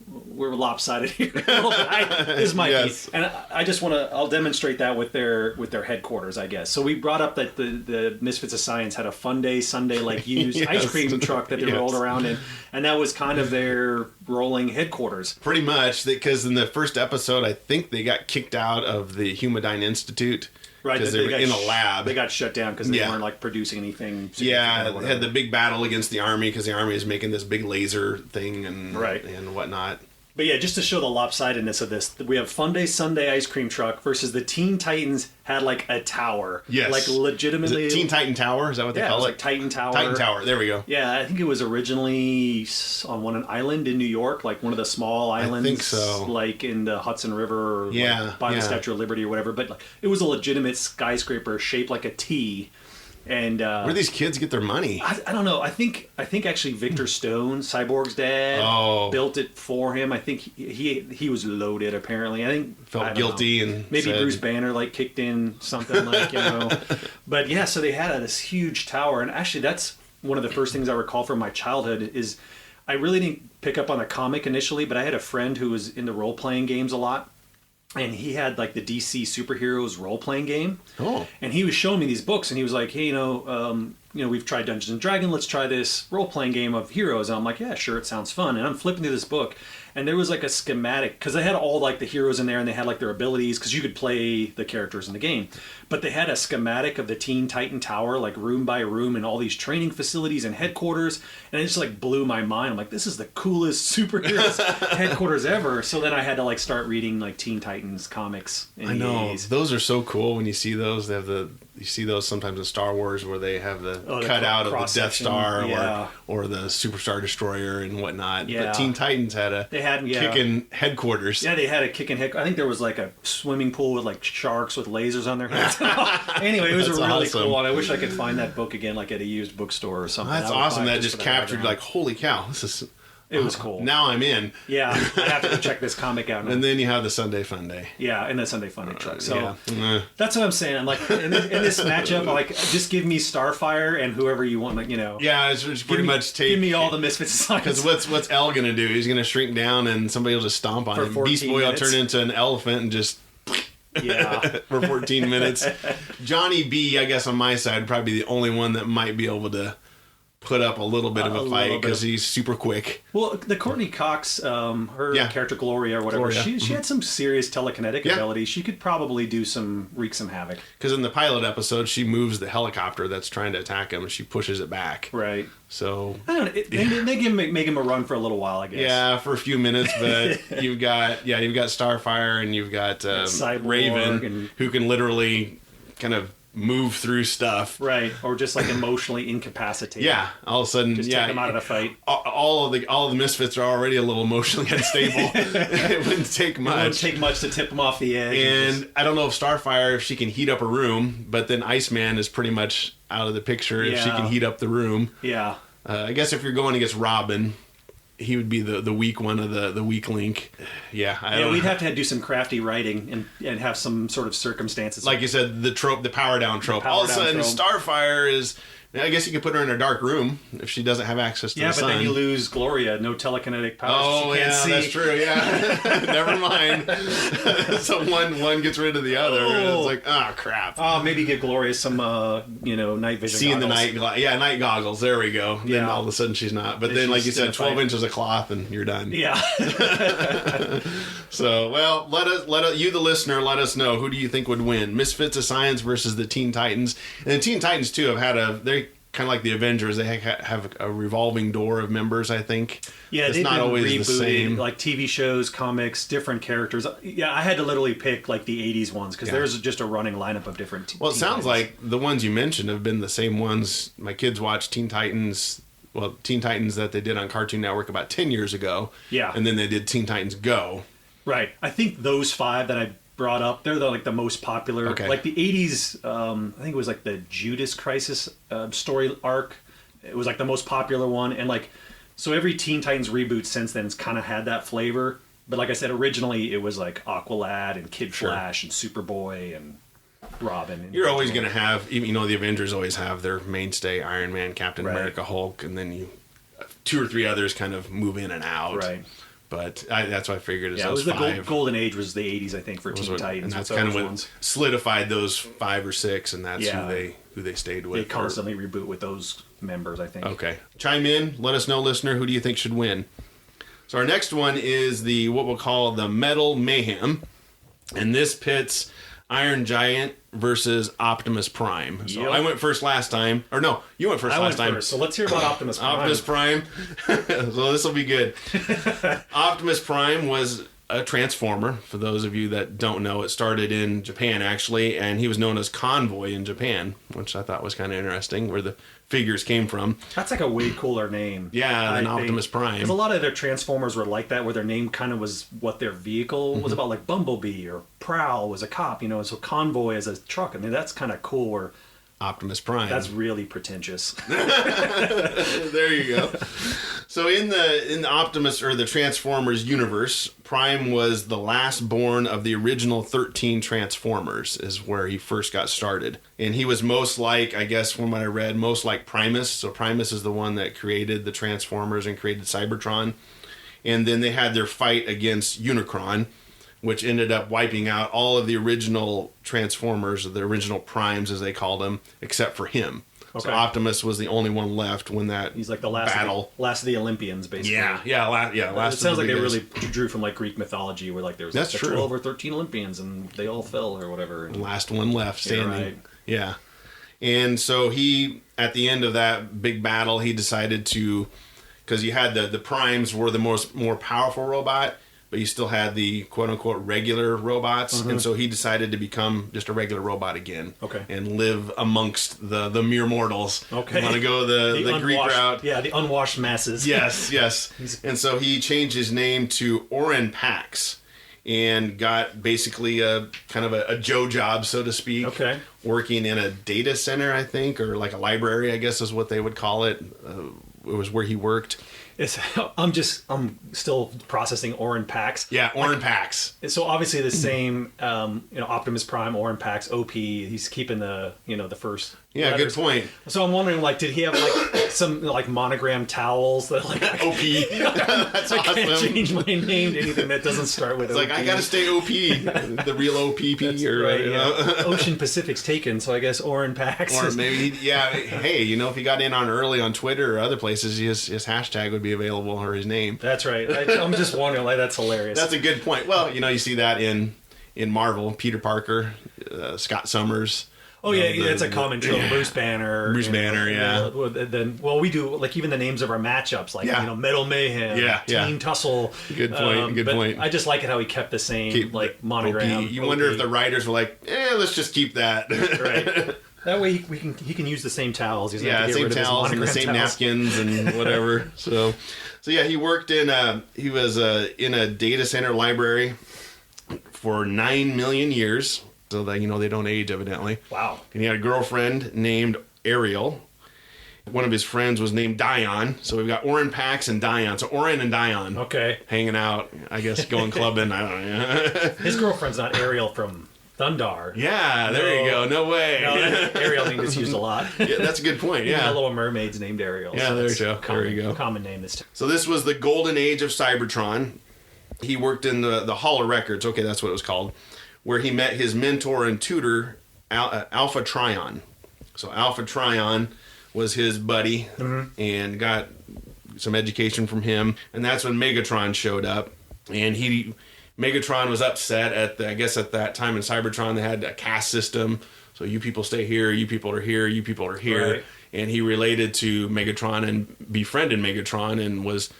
we're lopsided here a little bit. This might be, and I just want to. I'll demonstrate that with their headquarters, I guess. So we brought up that the Misfits of Science had a Fun Day Sunday like used ice cream truck that they rolled around in, and that was kind of their rolling headquarters. Pretty much, because in the first episode, I think they got kicked out of the Humadyne Institute. Right, because they were in a lab. They got shut down because they weren't like producing anything. Yeah, they had the big battle against the Army because the Army is making this big laser thing and whatnot. But yeah, just to show the lopsidedness of this, we have Fun Day Sunday ice cream truck versus the Teen Titans had like a tower. Yes. Like legitimately. Is it Teen Titan Tower? Is that what they Yeah, it call was it? like Titan Tower. Titan Tower. There we go. Yeah, I think it was originally on an island in New York, like one of the small islands. I think so. Like in the Hudson River or like by the Statue of Liberty or whatever. But like, it was a legitimate skyscraper shaped like a T. And where do these kids get their money? I don't know. I think actually Victor Stone, Cyborg's dad, built it for him. I think he was loaded. Apparently, I felt guilty know. and maybe said, Bruce Banner like kicked in something like But yeah, so they had this huge tower, and actually that's one of the first things I recall from my childhood. Is I really didn't pick up on the comic initially, but I had a friend who was into role playing games a lot. And he had like the DC superheroes role playing game. Oh. And he was showing me these books, and he was like, "Hey, we've tried Dungeons and Dragons. Let's try this role playing game of heroes." And I'm like, "Yeah, sure, it sounds fun." And I'm flipping through this book, and there was like a schematic because they had all like the heroes in there, and they had like their abilities because you could play the characters in the game. But they had a schematic of the Teen Titan Tower, like room by room, and all these training facilities and headquarters, and it just like blew my mind. I'm like, "This is the coolest superheroes headquarters ever." So then I had to like start reading like Teen Titans comics. I know those are so cool when you see those. They have you see those sometimes in Star Wars where they have the cutout of the Death Star or the Superstar Destroyer and whatnot. Yeah. But Teen Titans had kicking headquarters. Yeah, they had a kicking head. I think there was like a swimming pool with like sharks with lasers on their heads. Anyway, it was really awesome. cool, and I wish I could find that book again, like at a used bookstore or something. That's awesome. That just captured like, holy cow, this is. It was cool. Now I'm in. Yeah, I have to go check this comic out. And then you have the Sunday Fun Day. Yeah, and the Sunday Fun Day truck. So yeah. That's what I'm saying. I'm like, in this matchup, like, just give me Starfire and whoever you want, like, Yeah, it's just pretty much take. Give me all the Misfits. Because what's Elle gonna do? He's gonna shrink down and somebody will just stomp on him. Beast Boy will turn into an elephant and just. Yeah. For 14 minutes. Johnny B, I guess on my side, would probably be the only one that might be able to put up a little bit of a fight because he's super quick. Well, the Courtney Cox, her character Gloria or whatever, she had some serious telekinetic ability. She could probably wreak some havoc. Because in the pilot episode, she moves the helicopter that's trying to attack him and she pushes it back. Right. So I don't know. They make him a run for a little while, I guess. Yeah, for a few minutes, but you've got Starfire and you've got Raven, who can literally kind of move through stuff, right? Or just like emotionally incapacitated. Yeah, all of a sudden, just take them out of the fight. All of the Misfits are already a little emotionally unstable. It wouldn't take much. It wouldn't take much to tip them off the edge. And I don't know if Starfire, if she can heat up a room, but then Iceman is pretty much out of the picture if she can heat up the room. Yeah. I guess if you're going against Robin, he would be the weak one of the weak link. Yeah, we'd have to do some crafty writing and have some sort of circumstances. Like you said, the trope, the power down trope. All of a sudden, Starfire is. I guess you could put her in a dark room if she doesn't have access to the sun. Yeah, but then you lose Gloria. No telekinetic powers. Oh, she can't see. That's true. Yeah, never mind. So one gets rid of the other. And it's like, oh crap. Oh, maybe give Gloria some, night vision. Seeing goggles. the night goggles. There we go. Then all of a sudden she's not. But then, like you said, 12 inches of cloth and you're done. Yeah. So, well, let us, you the listener, let us know, who do you think would win? Misfits of Science versus the Teen Titans. And the Teen Titans too have had they're kind of like the Avengers. They have a revolving door of members, I think. Yeah, it's they've not been always rebooted, the same. like TV shows, comics, different characters. Yeah, I had to literally pick like the 80s ones because there's just a running lineup of different Well, it sounds like the ones you mentioned have been the same ones. My kids watched Teen Titans that they did on Cartoon Network about 10 years ago. Yeah. And then they did Teen Titans Go. Right. I think those five that I brought up, they're the most popular. Okay. Like the 80s, I think it was like the Judas Crisis story arc. It was like the most popular one. And like, so every Teen Titans reboot since then has kind of had that flavor. But like I said, originally it was like Aqualad and Kid Flash and Superboy and Robin. And You're always going to have, the Avengers always have their mainstay, Iron Man, Captain America, Hulk, and then two or three others kind of move in and out. Right. But that's what I figured is those it was five. The golden age was the 80s, I think, for Teen Titans. And that's kind of what solidified those 5 or 6, and that's who they stayed with. They constantly reboot with those members, I think. Okay. Chime in. Let us know, listener, who do you think should win? So our next one is what we'll call the Metal Mayhem. And this pits Iron Giant versus Optimus Prime. So Yep. I went first last time. Or no, you went first I last went time. first, so let's hear about Optimus Prime. Optimus Prime. So this will be good. Optimus Prime was a Transformer. For those of you that don't know, it started in Japan, actually, and he was known as Convoy in Japan, which I thought was kind of interesting, where the figures came from. That's like a way cooler name. Yeah, than Optimus Prime. Because a lot of their Transformers were like that, where their name kind of was what their vehicle was about, like Bumblebee or Prowl was a cop, you know, so Convoy is a truck. I mean, that's kind of cool, where Optimus Prime. that's really pretentious. There you go. So in the Optimus or the Transformers universe, Prime was the last born of the original 13 Transformers, is where he first got started. And he was most like, I guess from what I read, most like Primus. So Primus is the one that created the Transformers and created Cybertron. And then they had their fight against Unicron, which ended up wiping out all of the original Transformers, or the original Primes as they called them, except for him. So Okay. Optimus was the only one left when that He's like the last battle. last of the Olympians, basically. Last It of sounds the like they big really guys. drew from like Greek mythology, where like there was That's like true. 12 or 13 Olympians, and they all fell or whatever. And Last one left standing. right. Yeah. And so he, at the end of that big battle, he decided to, because you had the Primes were the more powerful robot, but you still had the quote-unquote regular robots, and so he decided to become just a regular robot again. Okay. And live amongst the mere mortals. Okay. Want to go the Greek unwashed- route. Yeah, the unwashed masses. Yes, yes. And so he changed his name to Oren Pax and got basically a kind of a Joe job, so to speak. Okay. Working in a data center, I think, or like a library, I guess is what they would call it. It was where he worked. I'm still processing Orin Pax. Yeah, Oren Pax. So obviously the same, Optimus Prime, Orin Pax, OP. He's keeping the first. Yeah, letters. good point. So I'm wondering, like, did he have like some like monogram towels that like OP. That's I can't awesome. change my name to anything that doesn't start with It's OP. like, I gotta stay OP. The real OPP. That's or, right, you yeah. know. Ocean Pacific's taken, so I guess Orin Pax. Or is- maybe, hey, if he got in on early on Twitter or other places, his hashtag would be available, or his name. That's right. I'm just wondering, like, that's hilarious. That's a good point. Well, you see that in Marvel, Peter Parker, Scott Summers. Oh yeah, it's a common trope. yeah. Bruce Banner. Bruce Banner, yeah. Then, we do like even the names of our matchups, like Yeah. Metal Mayhem, Yeah, yeah. Teen Tussle. Good point, good but point. I just like it how he kept the same Keep like the monogram. OP. You wonder OP. if the writers were like, let's just keep that. right. That way he can use the same towels. He doesn't have Yeah, to get same rid of his towels and the monogram same towels. napkins and whatever. So yeah, he worked in he was in a data center library for 9 million years. So that they don't age evidently. Wow. And he had a girlfriend named Ariel. One of his friends was named Dion. So we've got Oren Pax and Dion. So Oren and Dion Okay. hanging out, I guess, going clubbing. I don't know. His girlfriend's not Ariel from Thundar. Yeah, there you go. No way. No, that Ariel name is used a lot. Yeah, that's a good point. Even Yeah. the Little Mermaid's named Ariel. Yeah, there that's you go. Common, There you go. Common name this time. So this was the golden age of Cybertron. He worked in the Hall of Records. Okay, that's what it was called. Where he met his mentor and tutor, Alpha Trion. So Alpha Trion was his buddy and got some education from him. And that's when Megatron showed up. And Megatron was upset at that time in Cybertron they had a caste system. So you people stay here, you people are here, you people are here. Right. And he related to Megatron and befriended Megatron and was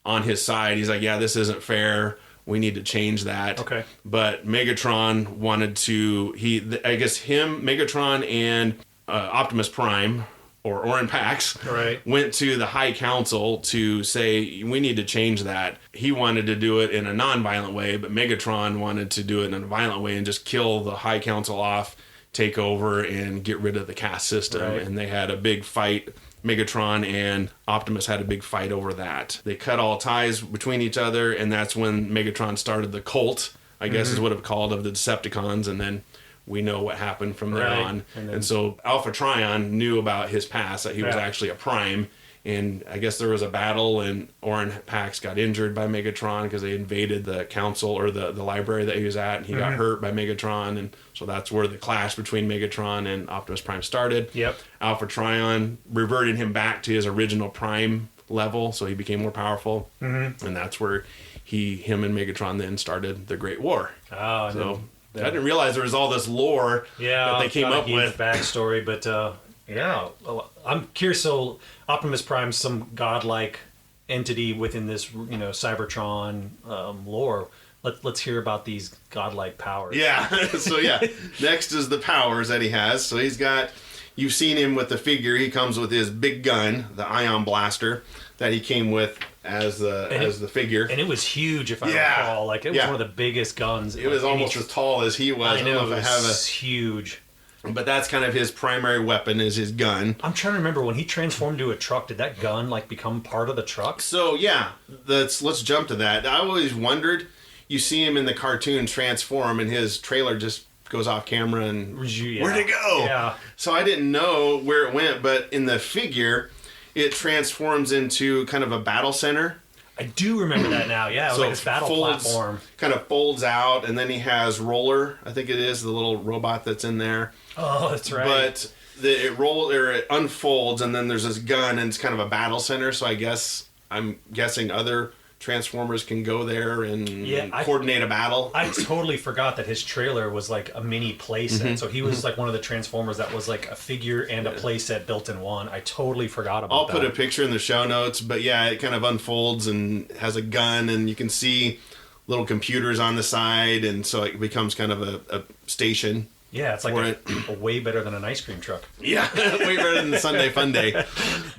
on his side. He's like, yeah, this isn't fair. We need to change that. Okay. But Megatron wanted to, Megatron and Optimus Prime, or Oren Pax, Right. went to the High Council to say, we need to change that. He wanted to do it in a non-violent way, but Megatron wanted to do it in a violent way and just kill the High Council off, take over, and get rid of the caste system. Right. And they had a big fight. Megatron and Optimus had a big fight over that. They cut all ties between each other, and that's when Megatron started the cult, I guess is what it's called, of the Decepticons, and then we know what happened from there Right. on. And then- And so Alpha Trion knew about his past, that he was Yeah. actually a Prime, and I guess there was a battle, and Oren Pax got injured by Megatron because they invaded the council, or the library that he was at, and he got hurt by Megatron, and so that's where the clash between Megatron and Optimus Prime started. Yep. Alpha Trion reverted him back to his original Prime level, so he became more powerful, and that's where him and Megatron then started the Great War. Oh, and So- then I didn't realize there was all this lore that they came up with. Backstory, but I'm curious. So Optimus Prime's some godlike entity within this, Cybertron lore. Let's hear about these godlike powers. Yeah. So next is the powers that he has. So you've seen him with the figure. He comes with his big gun, the Ion Blaster, that he came with as the figure. And it was huge, if I recall. Like, it was one of the biggest guns. It was almost as tall as he was. I know, it was huge. But that's kind of his primary weapon, is his gun. I'm trying to remember, when he transformed to a truck, did that gun, become part of the truck? So, let's jump to that. I always wondered, you see him in the cartoon transform, and his trailer just goes off camera, and where'd it go? Yeah. So I didn't know where it went, but in the figure, it transforms into kind of a battle center. I do remember that now. Yeah, it was like this battle platform. Kind of folds out, and then he has Roller, I think it is, the little robot that's in there. Oh, that's right. But it unfolds, and then there's this gun, and it's kind of a battle center. So I'm guessing other Transformers can go there and coordinate a battle. I totally forgot that his trailer was like a mini playset. Mm-hmm. So he was like one of the Transformers that was like a figure and a playset built in one. I totally forgot about that. I'll put a picture in the show notes, but it kind of unfolds and has a gun, and you can see little computers on the side, and so it becomes kind of a station. Yeah, it's like a way better than an ice cream truck. Yeah, way better than the Sunday Fun Day.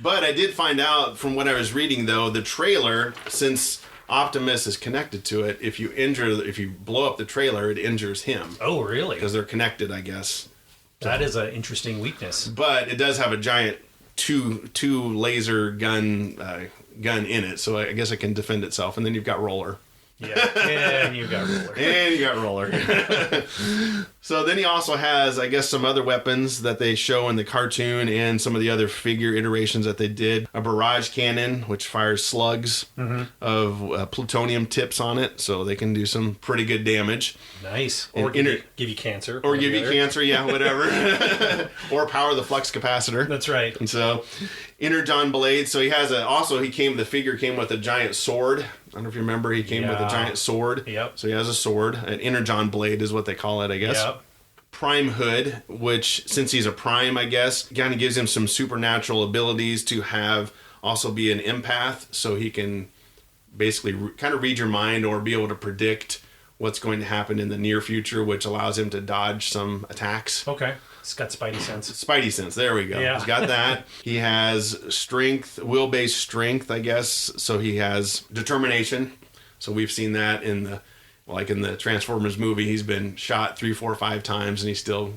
But I did find out from what I was reading, though, the trailer, since Optimus is connected to it, if you blow up the trailer, it injures him. Oh, really? Because they're connected, I guess. That is an interesting weakness. But it does have a giant two laser gun in it, so I guess it can defend itself. And then you've got Roller. Yeah, and you got Roller. So then he also has, I guess, some other weapons that they show in the cartoon and some of the other figure iterations that they did. A barrage cannon, which fires slugs of plutonium tips on it, so they can do some pretty good damage. Nice. Or give you cancer. Or give you cancer, yeah, whatever. Or power the flux capacitor. That's right. And so, Energon blade. So he has the figure came with a giant sword. I don't know if you remember, he came with a giant sword. Yep. So he has a sword. An Energon blade is what they call it, I guess. Yep. Prime Hood, which, since he's a Prime, I guess, kind of gives him some supernatural abilities to also be an empath, so he can basically kind of read your mind or be able to predict what's going to happen in the near future, which allows him to dodge some attacks. Okay. It's got Spidey sense. Spidey sense, there we go. Yeah. He's got that. He has strength, will-based strength, I guess. So he has determination. So we've seen that in the Transformers movie. He's been shot 3, 4, 5 times, and he still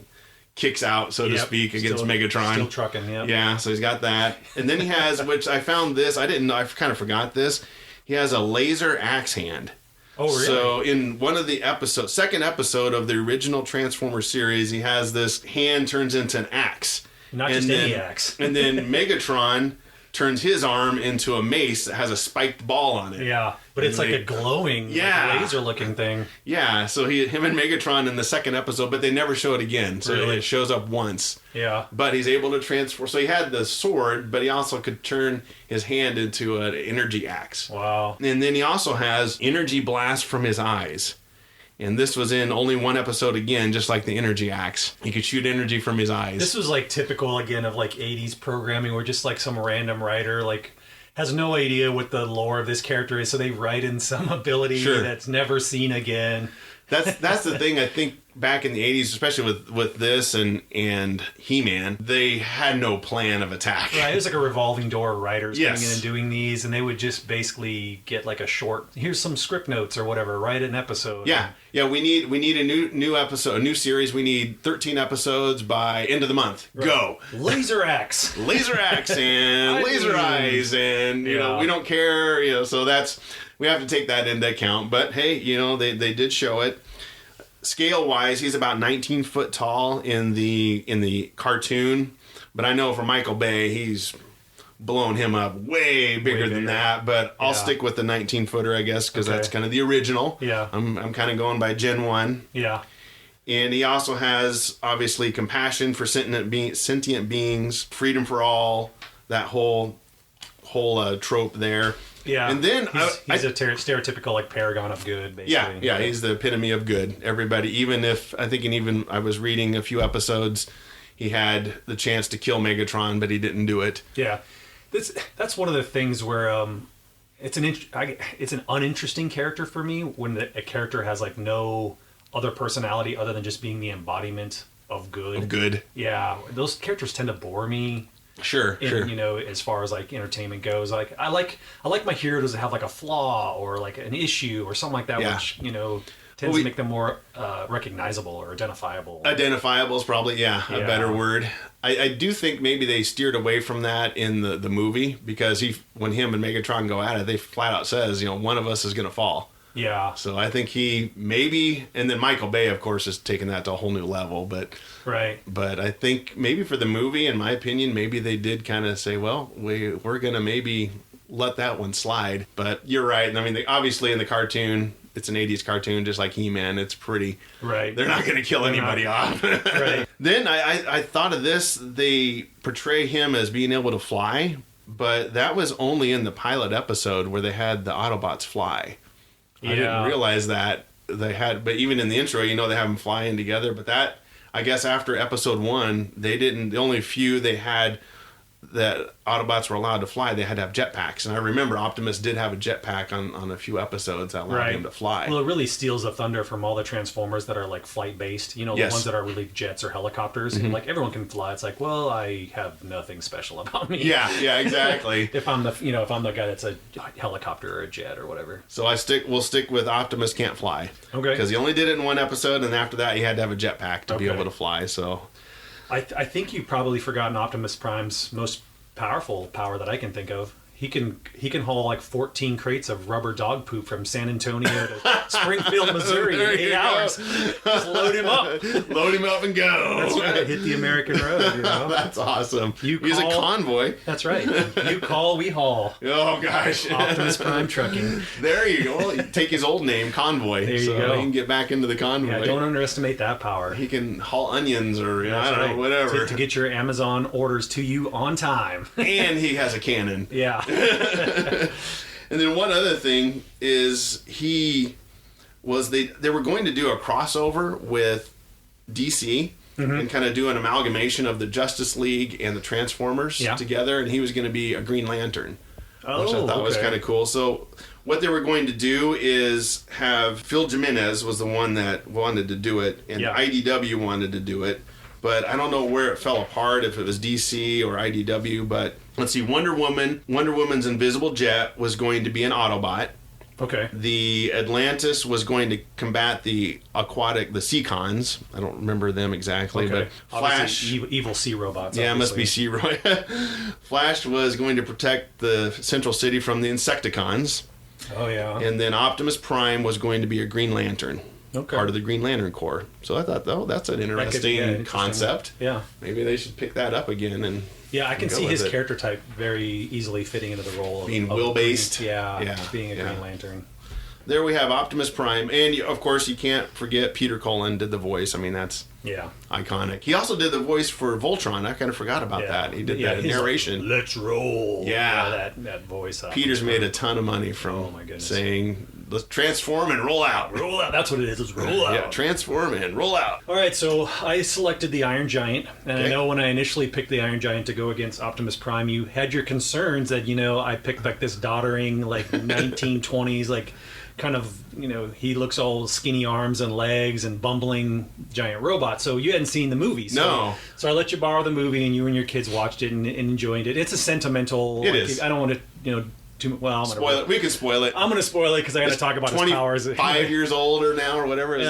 kicks out, so to speak, against Megatron. Still trucking, yeah. Yeah, so he's got that. And then he has, which I found this, I didn't know, I kind of forgot this. He has a laser axe hand. Oh, really? So in one of the second episode of the original Transformers series, he has this hand turns into an axe. Not just any axe. And then Megatron turns his arm into a mace that has a spiked ball on it. Yeah, but it's like a glowing, laser-looking thing. Yeah, so him and Megatron in the second episode, but they never show it again. So it shows up once. Yeah. But he's able to transform. So he had the sword, but he also could turn his hand into an energy axe. Wow. And then he also has energy blast from his eyes. And this was in only one episode again, just like the energy axe. He could shoot energy from his eyes. This was like typical again of like 80s programming where just like some random writer has no idea what the lore of this character is, so they write in some ability that's never seen again. That's the thing, I think, back in the 80s, especially with this and He-Man, they had no plan of attack. Right, it was like a revolving door of writers coming in and doing these, and they would just basically get like a short, here's some script notes or whatever, write an episode. Yeah, we need a new episode, a new series. We need 13 episodes by end of the month. Right. Go. Laser axe. Laser axe and laser eyes, and you know, we don't care, so we have to take that into account. But hey, they did show it. Scale wise, he's about 19 foot tall in the cartoon, but I know for Michael Bay, he's blown him up way bigger than that. But I'll stick with the 19 footer, I guess, because that's kind of the original. Yeah, I'm kind of going by Gen 1. Yeah, and he also has obviously compassion for sentient beings, freedom for all, that whole trope there. Yeah, And then he's a stereotypical like paragon of good. Basically. Yeah, he's the epitome of good. Everybody, even I was reading a few episodes, he had the chance to kill Megatron, but he didn't do it. Yeah, that's one of the things where it's an uninteresting character for me when a character has like no other personality other than just being the embodiment of good. Of good. Yeah, those characters tend to bore me. Sure. You know, as far as like entertainment goes, like I like my heroes to have like a flaw or like an issue or something like that, which tends to make them more recognizable or identifiable. Identifiable is probably a better word. I do think maybe they steered away from that in the movie because when him and Megatron go at it, they flat out says, one of us is going to fall. Yeah. So I think and then Michael Bay, of course, is taking that to a whole new level. But right. But I think maybe for the movie, in my opinion, maybe they did kind of say, well, we're going to maybe let that one slide. But you're right. I mean, obviously in the cartoon, it's an 80s cartoon, just like He-Man. It's pretty... Right. They're not going to kill anybody off. Right. Then I thought of this. They portray him as being able to fly, but that was only in the pilot episode where they had the Autobots fly. Yeah. I didn't realize that they had... But even in the intro, they have them flying together. But that, I guess after episode 1, they didn't... The only few they had... that Autobots were allowed to fly, they had to have jetpacks. And I remember Optimus did have a jetpack on a few episodes that allowed him to fly. Well, it really steals the thunder from all the Transformers that are like flight-based. The ones that are really jets or helicopters. Mm-hmm. And like everyone can fly. It's like, well, I have nothing special about me. Yeah, exactly. if I'm the guy that's a helicopter or a jet or whatever. So we'll stick with Optimus can't fly. Okay. Because he only did it in one episode, and after that he had to have a jetpack to be able to fly, so... I think you've probably forgotten Optimus Prime's most powerful power that I can think of. He can haul like 14 crates of rubber dog poop from San Antonio to Springfield, Missouri in 8 hours. Just load him up. Load him up and go. That's right. Hit the American road. That's awesome. He's a convoy. That's right. You call, we haul. Oh, gosh. Optimus Prime Trucking. There you go. Well, take his old name, Convoy. There you go. He can get back into the convoy. Yeah, don't underestimate that power. He can haul onions or, I don't know, whatever. To get your Amazon orders to you on time. And he has a cannon. Yeah. And then one other thing is they were going to do a crossover with DC and kind of do an amalgamation of the Justice League and the Transformers together, and he was going to be a Green Lantern, which I thought was kind of cool. So what they were going to do is have Phil Jimenez was the one that wanted to do it, and IDW wanted to do it. But I don't know where it fell apart, if it was DC or IDW. But let's see, Wonder Woman's invisible jet was going to be an Autobot. Okay. The Atlantis was going to combat the Seacons. I don't remember them exactly, but Flash, evil sea robots. Yeah, obviously. It must be sea robot. Flash was going to protect the Central City from the Insecticons. Oh yeah. And then Optimus Prime was going to be a Green Lantern. Okay. Part of the Green Lantern Corps. So I thought, that's an interesting concept. Yeah. Maybe they should pick that up again. And yeah, I can see his character type very easily fitting into the role of being will-based. Being a Green Lantern. There we have Optimus Prime. And, of course, you can't forget Peter Cullen did the voice. I mean, that's iconic. He also did the voice for Voltron. I kind of forgot about that. He did that narration. Let's roll. Yeah. That voice. Peter's made a ton of money from saying... Let's transform and roll out. Roll out. That's what it is. Let's roll out. Yeah, transform and roll out. All right, so I selected the Iron Giant. And I know when I initially picked the Iron Giant to go against Optimus Prime, you had your concerns that, I picked like this doddering, like 1920s, like kind of, he looks all skinny arms and legs and bumbling giant robot. So you hadn't seen the movie. So I let you borrow the movie and you and your kids watched it and enjoyed it. It's a sentimental... It is. I don't want to, spoil it. We can spoil it. I'm going to spoil it because I got to talk about his powers. 5 years older now or whatever. Is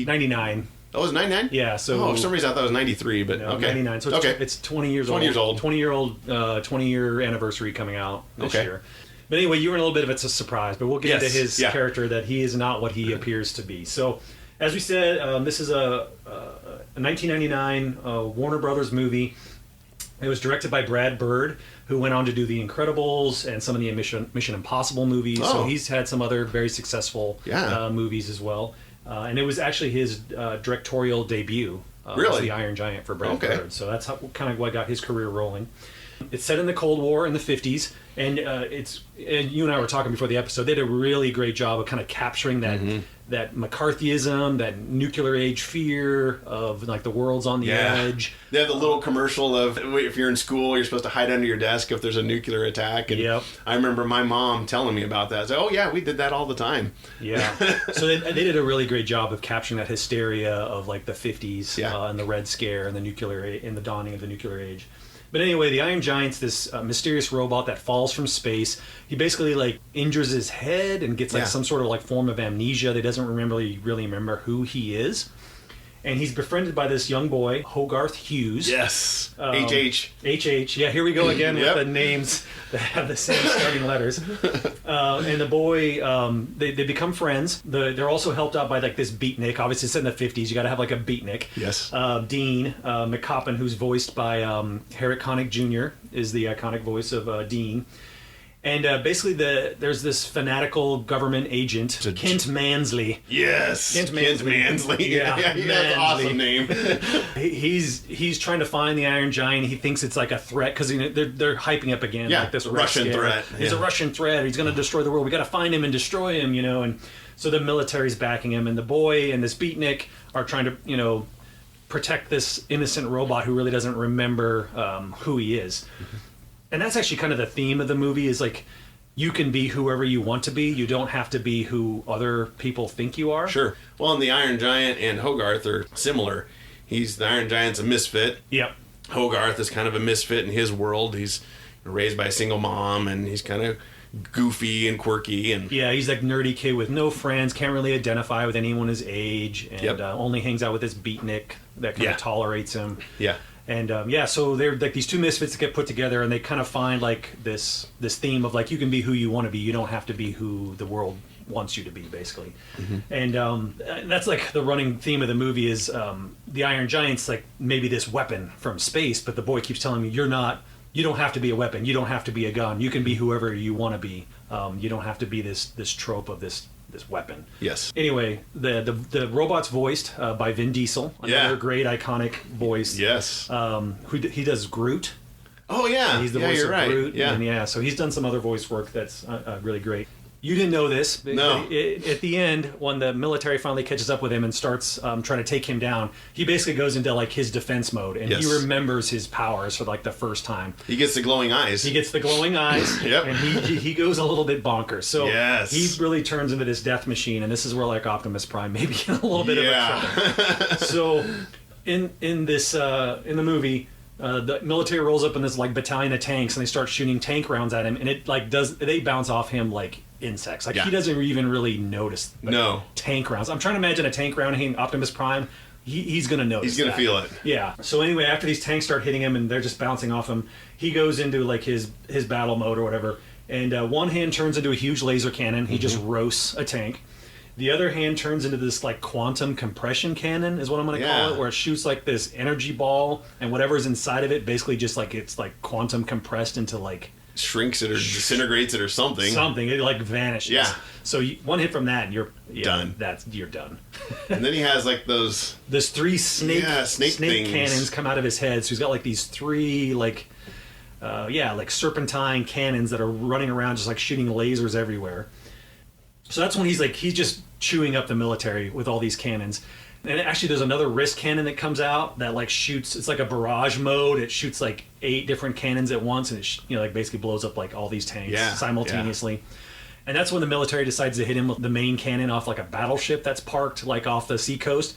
99. Oh, it was 99? Yeah. So for some reason I thought it was 93, but okay. 99. So it's 20 years old. 20 years old. 20-year anniversary coming out this year. But anyway, you were in a little bit of it's a surprise, but we'll get into his character that he is not what he appears to be. So, as we said, this is a 1999 Warner Brothers movie. It was directed by Brad Bird, who went on to do The Incredibles and some of the Mission Impossible movies. Oh. So he's had some other very successful movies as well. And it was actually his directorial debut. Really? Was The Iron Giant for Brad Bird. So that's kind of what got his career rolling. It's set in the Cold War in the 50s, and and you and I were talking before the episode. They did a really great job of kind of capturing that McCarthyism, that nuclear age fear of like the world's on the edge. They have the little commercial of if you're in school, you're supposed to hide under your desk if there's a nuclear attack. And I remember my mom telling me about that. So, oh yeah, we did that all the time. Yeah. So they did a really great job of capturing that hysteria of like the 50s and the Red Scare and the dawning of the nuclear age. But anyway, the Iron Giant's this mysterious robot that falls from space. He basically like injures his head and gets like some sort of like form of amnesia. That doesn't really remember who he is. And he's befriended by this young boy, Hogarth Hughes. Yes. HH. HH. Yeah, here we go again with the names that have the same starting letters. And the boy, they become friends. They're also helped out by like this beatnik. Obviously, it's in the 50s. You got to have like a beatnik. Yes. Dean McCoppin, who's voiced by Harry Connick Jr., is the iconic voice of Dean. And basically, there's this fanatical government agent, Kent Mansley. Yes, Kent Mansley. Yeah, that's an awesome name. he's trying to find the Iron Giant. He thinks it's like a threat because they're hyping up again like this Russian threat. He's a Russian threat. He's going to destroy the world. We got to find him and destroy him, And so the military's backing him, and the boy and this beatnik are trying to, protect this innocent robot who really doesn't remember who he is. Mm-hmm. And that's actually kind of the theme of the movie is like, you can be whoever you want to be. You don't have to be who other people think you are. Sure. Well, and the Iron Giant and Hogarth are similar. The Iron Giant's a misfit. Yep. Hogarth is kind of a misfit in his world. He's raised by a single mom, and he's kind of goofy and quirky. And he's like nerdy kid with no friends, can't really identify with anyone his age, and only hangs out with this beatnik that kind of tolerates him. Yeah. And so they're like these two misfits that get put together, and they kind of find like this theme of like you can be who you want to be. You don't have to be who the world wants you to be, basically. Mm-hmm. And that's like the running theme of the movie is the Iron Giant's like maybe this weapon from space, but the boy keeps telling me you don't have to be a weapon. You don't have to be a gun. You can be whoever you want to be. You don't have to be this trope of this weapon. Yes. Anyway, the robot's voiced by Vin Diesel, another great iconic voice. Yes. He does Groot. Oh yeah. He's the voice of Groot. Yeah. And so he's done some other voice work that's really great. You didn't know this, but no. At the end, when the military finally catches up with him and starts trying to take him down, he basically goes into like his defense mode, and he remembers his powers for like the first time. He gets the glowing eyes. Yep. And he goes a little bit bonkers. So he really turns into this death machine, and this is where like Optimus Prime maybe in a little bit of a trouble. So in the movie. The military rolls up in this like battalion of tanks, and they start shooting tank rounds at him, and it like they bounce off him like insects. Like he doesn't even really notice. Tank rounds. I'm trying to imagine a tank round hitting Optimus Prime. He's gonna notice. He's gonna feel it. Yeah. So anyway, after these tanks start hitting him and they're just bouncing off him, he goes into like his battle mode or whatever, and one hand turns into a huge laser cannon. He just roasts a tank. The other hand turns into this like quantum compression cannon is what I'm going to call it, where it shoots like this energy ball, and whatever's inside of it basically just like it's like quantum compressed into like shrinks it or disintegrates it or something. It like vanishes. Yeah. So one hit from that and you're done. You're done. And then he has like there's 3 snake cannons come out of his head. So he's got like these 3 like serpentine cannons that are running around just like shooting lasers everywhere. So that's when he's just chewing up the military with all these cannons. And actually there's another wrist cannon that comes out that like shoots, it's like a barrage mode. It shoots like 8 different cannons at once, and it like basically blows up like all these tanks simultaneously. Yeah. And that's when the military decides to hit him with the main cannon off like a battleship that's parked like off the seacoast.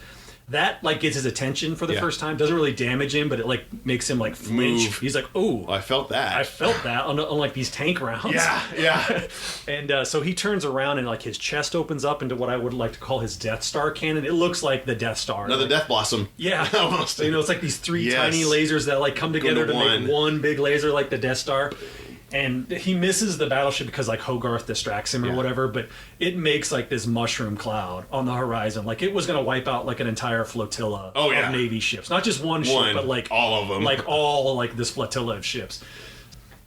That like gets his attention for the first time. Doesn't really damage him, but it like makes him like flinch. Move. He's like, "Oh, I felt that on like these tank rounds." Yeah. And so he turns around and like his chest opens up into what I would like to call his Death Star cannon. It looks like the Death Star. Another Death Blossom. Yeah, almost. So, it's like these 3 tiny lasers that like come together to make one big laser like the Death Star. And he misses the battleship because like Hogarth distracts him or whatever, but it makes like this mushroom cloud on the horizon. Like it was going to wipe out like an entire flotilla of Navy ships. Not just one ship, but like all of them. Like all like this flotilla of ships.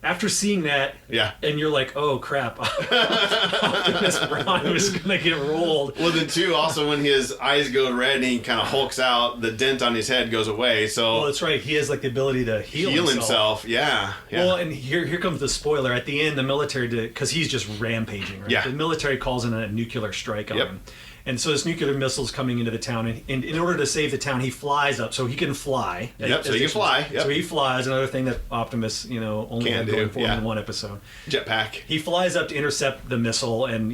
after seeing that, Yeah. and you're like, oh crap, Optimus Prime is gonna get rolled. Well, then too, also when his eyes go red and he kind of hulks out, the dent on his head goes away. So Well, that's right. He has like the ability to heal himself. Yeah. Well, and here comes the spoiler. At the end, the military did, because he's just rampaging, right? Yeah. The military calls in a nuclear strike on Yep. him. And so this nuclear missile's coming into the town, and in order to save the town, he flies up so he can fly. Yep, so he can fly. Yep. So he flies. Another thing that Optimus, only Can had do, going for him yeah. in one episode. Jetpack. He flies up to intercept the missile and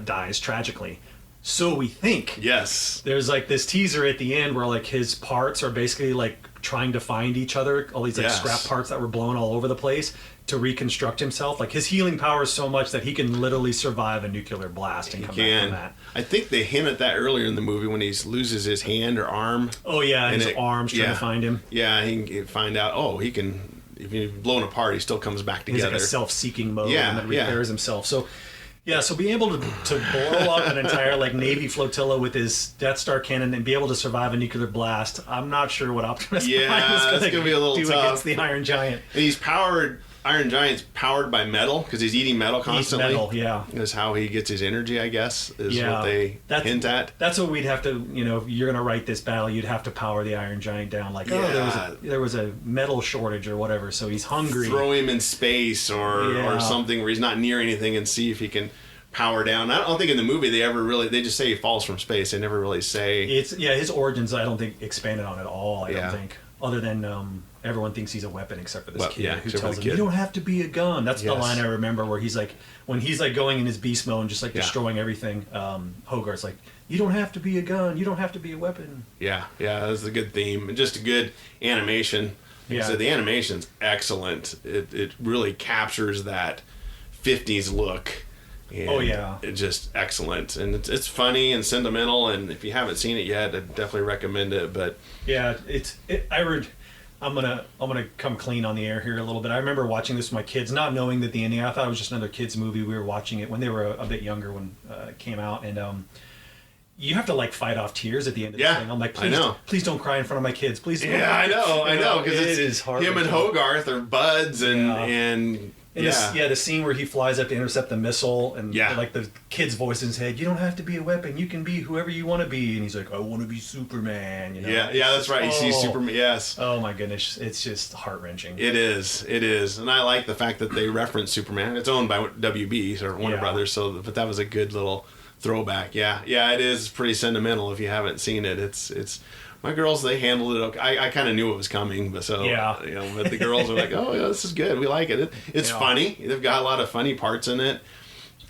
dies tragically. So we think. Yes. There's like this teaser at the end where like his parts are basically like trying to find each other, all these like Yes. scrap parts that were blown all over the place to reconstruct himself. Like his healing power is so much that he can literally survive a nuclear blast and come back from that. I think they hint at that earlier in the movie when he loses his hand or arm. Oh yeah, and And his arms trying yeah. to find him. Yeah, he can find out. He can. If he's blown apart, he still comes back He's together. like a self-seeking mode Yeah, and then yeah. repairs himself. So yeah, so being able to blow up an entire like Navy flotilla with his Death Star cannon and be able to survive a nuclear blast, I'm not sure what Optimus Prime is that's going gonna be a little to do tough. against the Iron Giant. And he's powered. Iron Giant's powered by metal because he's eating metal constantly. Metal, yeah. Is how he gets his energy, I guess, is Yeah, what they hint at. That's what we'd have to, if you're going to write this battle, you'd have to power the Iron Giant down. Like, Yeah. there was a metal shortage or whatever, so he's hungry. Throw him in space Yeah. or something where he's not near anything and see if he can power down. I don't think in the movie they just say he falls from space. They never really say. His origins I don't think expanded on at all, I Yeah. don't think. Other than everyone thinks he's a weapon except for this kid who except for tells the him, kid. you don't have to be a gun. That's the Yes. line I remember where he's like, when he's like going in his beast mode and just like Yeah. destroying everything, Hogarth's like, you don't have to be a gun. You don't have to be a weapon. Yeah, that's a good theme and just a good animation. Like I said, the animation's excellent. It really captures that 50s look. And Oh, yeah. It's just excellent. And it's funny and sentimental, and if you haven't seen it yet, I'd definitely recommend it. But Yeah, I'm gonna come clean on the air here a little bit. I remember watching this with my kids, not knowing that the ending. I thought it was just another kids movie. We were watching it when they were a bit younger when it came out, and you have to like fight off tears at the end of Yeah, the thing. I'm like, I know. please don't cry in front of my kids. Please. Don't. yeah, I know, because it is hard. him and Hogarth are buds, and Yeah. and The scene where he flies up to intercept the missile, and Yeah. like the kid's voice in his head, you don't have to be a weapon. You can be whoever you want to be. And he's like, I want to be Superman. yeah, that's right. You see Superman. Yes. Oh my goodness, it's just heart wrenching. It is, and I like the fact that they reference Superman. It's owned by WB or Warner Yeah. Brothers, but that was a good little throwback. Yeah, it is pretty sentimental if you haven't seen it. It's my girls, they handled it okay. I kind of knew it was coming, but but the girls are like, oh yeah, this is good. We like it. It's funny. They've got a lot of funny parts in it.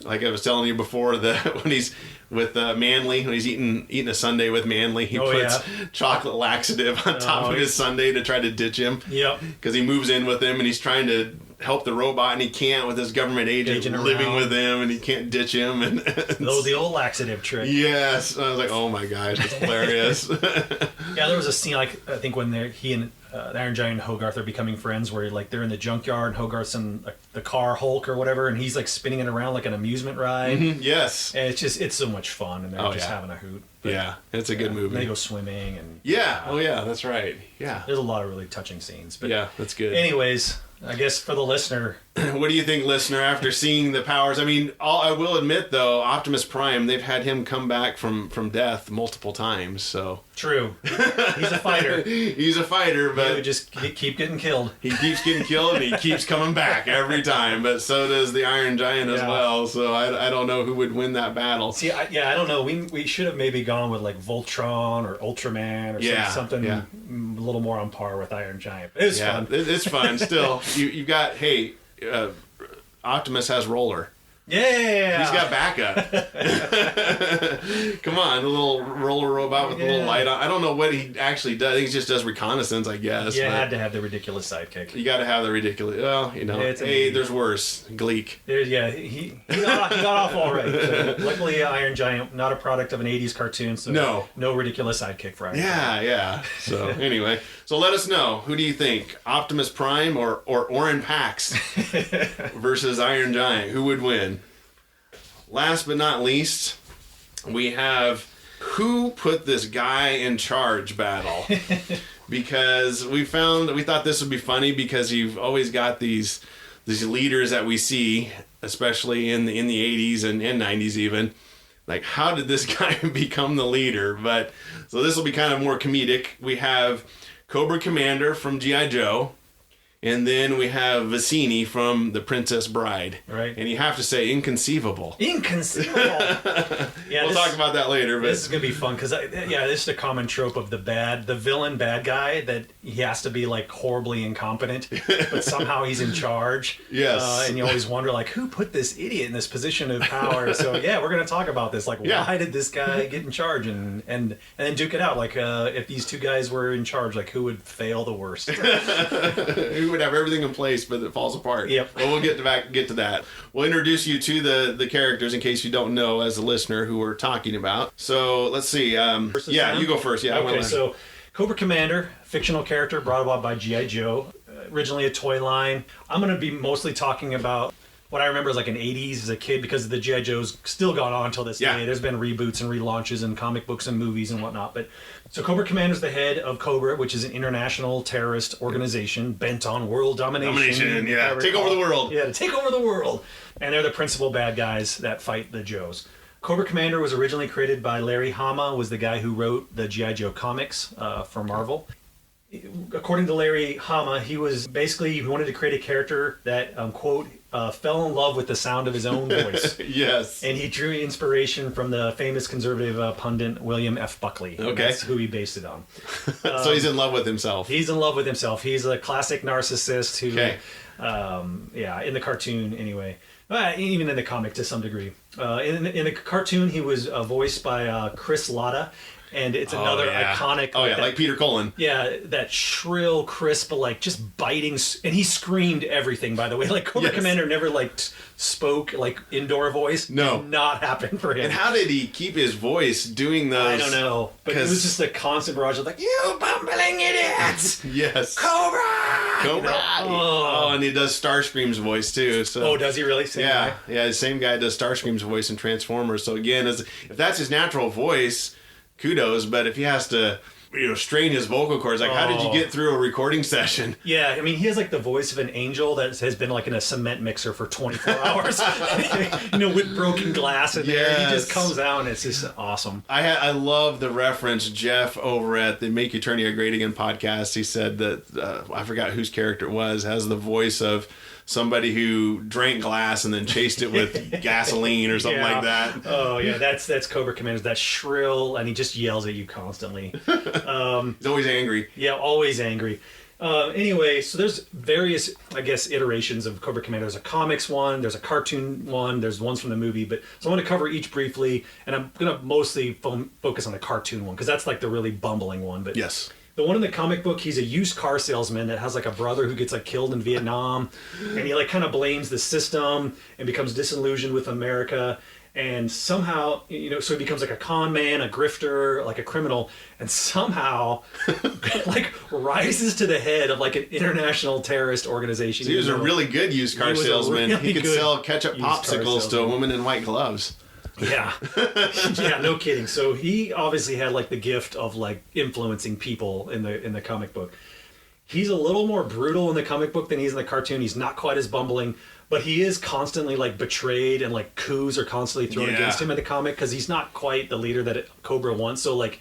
Like I was telling you before, when he's with Manly, when he's eating a sundae with Manly, he puts chocolate laxative on top of his sundae to try to ditch him. Yep. Because he moves in with him and he's trying to help the robot and he can't with his government agent living around with him and he can't ditch him. And The old laxative trick. yes, I was like, oh my gosh, it's hilarious. Yeah, there was a scene I think when he and the Iron Giant and Hogarth are becoming friends, where like they're in the junkyard and Hogarth's in the car Hulk or whatever, and he's like spinning it around like an amusement ride. Yes. And it's so much fun, and they're just having a hoot. But, Yeah, it's a good movie. And they go swimming, and that's right. Yeah. there's a lot of really touching scenes. But Yeah, that's good. anyways, I guess for the listener, What do you think, listener, after seeing the powers? I mean, I will admit, though, Optimus Prime, they've had him come back from death multiple times, so... true, he's a fighter. He's a fighter, He but would just keep getting killed. he keeps getting killed and he keeps coming back every time, but so does the Iron Giant as Yeah. well, so I don't know who would win that battle. See, I don't know. We should have maybe gone with like Voltron or Ultraman or something a little more on par with Iron Giant. It was fun. It's fun. Still, you got, Optimus has roller. Yeah, He's got backup. Come on, the little roller robot with the little light on. I don't know what he actually does. I think he just does reconnaissance, I guess. You had to have the ridiculous sidekick. You got to have the ridiculous. Well, there's worse. Gleek. He got off all right. So, luckily, Iron Giant, not a product of an '80s cartoon, so no ridiculous sidekick for Iron Giant. Yeah. So anyway, let us know. Who do you think, Optimus Prime or Orin Pax versus Iron Giant? Who would win? Last but not least, we have who put this guy in charge battle. Because we thought this would be funny because you've always got these these leaders that we see, especially in the 80s and 90s even. Like, how did this guy become the leader? But so this will be kind of more comedic. We have Cobra Commander from G.I. Joe. And then we have Vicini from The Princess Bride. Right. And you have to say inconceivable. Inconceivable. Yeah, we'll talk about that later. But this is going to be fun because, this is a common trope of the villain bad guy, that he has to be like horribly incompetent, but somehow he's in charge. Yes. And you always wonder, like, who put this idiot in this position of power? So, we're going to talk about this. Like, why did this guy get in charge? And then duke it out. Like, if these two guys were in charge, like, who would fail the worst? Who would have everything in place, but it falls apart. Yep. Well, we'll get to that. We'll introduce you to the characters in case you don't know as a listener who we're talking about. So let's see. You go first. Yeah. Okay. So, Cobra Commander, fictional character brought about by G.I. Joe, originally a toy line. I'm going to be mostly talking about what I remember as like an 80s as a kid, because the G.I. Joe's still gone on until this day. There's been reboots and relaunches and comic books and movies and whatnot. But so Cobra Commander's the head of Cobra, which is an international terrorist organization bent on world domination. Take over the world. Yeah, to take over the world. And they're the principal bad guys that fight the Joes. Cobra Commander was originally created by Larry Hama, was the guy who wrote the G.I. Joe comics for Marvel. According to Larry Hama, he wanted to create a character that, quote, fell in love with the sound of his own voice. Yes. And he drew inspiration from the famous conservative pundit William F. Buckley. Okay. That's who he based it on. So he's in love with himself. He's in love with himself. He's a classic narcissist who, in the cartoon anyway. Even in the comic to some degree. In the cartoon, he was voiced by Chris Latta. And it's another iconic... like Peter Cullen. Yeah, that shrill, crisp, like, just biting... And he screamed everything, by the way. Like, Cobra Commander never, like, spoke, like, indoor voice. No. Did not happen for him. And how did he keep his voice doing those? I don't know. But it was just a constant barrage of, like, you bumbling idiots! Yes. Cobra! Cobra! And he does Starscream's voice, too. So. Oh, does he really? Same guy? Yeah, the same guy does Starscream's voice in Transformers. So, again, if that's his natural voice... kudos, but if he has to, strain his vocal cords, like, how did you get through a recording session? Yeah, I mean, he has, like, the voice of an angel that has been, like, in a cement mixer for 24 hours, with broken glass in there. He just comes out, and it's just awesome. I love the reference. Jeff over at the Make Eternia Great Again podcast, he said that, I forgot whose character it was, has the voice of somebody who drank glass and then chased it with gasoline or something like that. Oh, yeah, that's Cobra Commander. That shrill, and he just yells at you constantly. He's always angry. Yeah, always angry. Anyway, so there's various, I guess, iterations of Cobra Commander. There's a comics one, there's a cartoon one, there's ones from the movie. But so I'm going to cover each briefly, and I'm going to mostly focus on the cartoon one, because that's like the really bumbling one. But yes. The one in the comic book, he's a used car salesman that has like a brother who gets like killed in Vietnam, and he like kind of blames the system and becomes disillusioned with America, and somehow, so he becomes like a con man, a grifter, like a criminal, and somehow like rises to the head of like an international terrorist organization. So he was a really good used car salesman. He could sell ketchup popsicles to a woman in white gloves. Yeah. Yeah, no kidding. So he obviously had like the gift of like influencing people in the comic book. He's a little more brutal in the comic book than he is in the cartoon. He's not quite as bumbling, but he is constantly like betrayed, and like coups are constantly thrown against him in the comic, because he's not quite the leader that Cobra wants. So like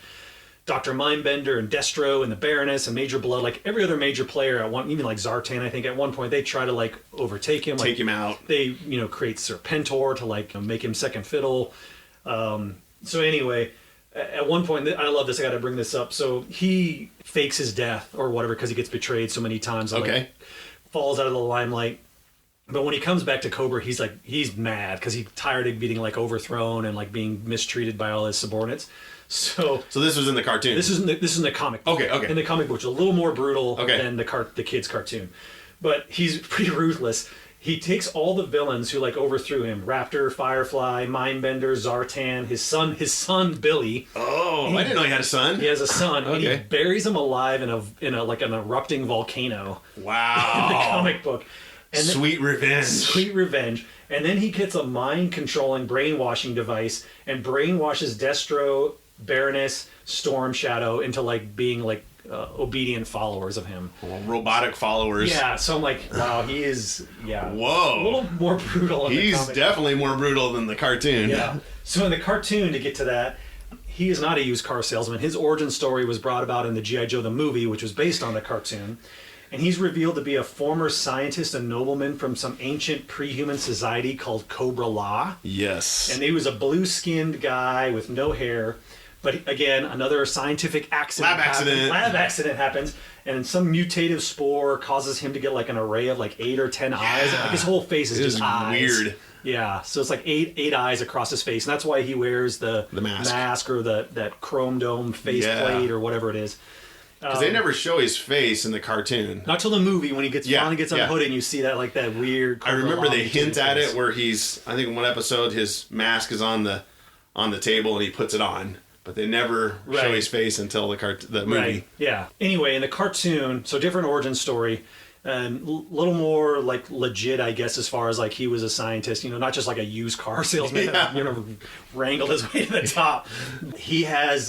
Dr. Mindbender and Destro and the Baroness and Major Blood, like every other major player at one, even like Zartan, I think at one point they try to like overtake him, take him out. They create Serpentor to like make him second fiddle. So anyway, at one point, I love this. I got to bring this up. So he fakes his death or whatever because he gets betrayed so many times. And, like, falls out of the limelight. But when he comes back to Cobra, he's mad because he's tired of being like overthrown and like being mistreated by all his subordinates. So this was in the cartoon. This is in the comic book. Okay. In the comic book, it's a little more brutal than the kid's cartoon, but he's pretty ruthless. He takes all the villains who like overthrew him: Raptor, Firefly, Mindbender, Zartan, his son Billy. Oh, I didn't know he had a son. He has a son, and he buries him alive in a like an erupting volcano. Wow. In the comic book. And Sweet revenge. And then he gets a mind-controlling brainwashing device and brainwashes Destro, Baroness, Storm Shadow into like being like obedient followers of him. Well, robotic followers. Yeah, so I'm like, wow, he is, Whoa. a little more brutal in the He's comic. definitely more brutal than the cartoon. Yeah. So in the cartoon, to get to that, he is not a used car salesman. His origin story was brought about in the G.I. Joe the movie, which was based on the cartoon. And he's revealed to be a former scientist and nobleman from some ancient pre-human society called Cobra La. Yes. And he was a blue-skinned guy with no hair. But again, another scientific accident. Lab accident happens. And some mutative spore causes him to get like an array of like 8 or 10 eyes. Like his whole face is just eyes. Weird. Yeah, so it's like eight eyes across his face, and that's why he wears the mask or that chrome dome face plate or whatever it is. Because they never show his face in the cartoon. Not till the movie when he finally gets unhooded and you see that like that weird. I remember they hint at it where he's. I think in one episode his mask is on the table and he puts it on, but they never show his face until the movie. Right. Yeah. Anyway, in the cartoon, so different origin story. And a little more like legit, I guess, as far as like he was a scientist, not just like a used car salesman that wrangled his way to the top. He has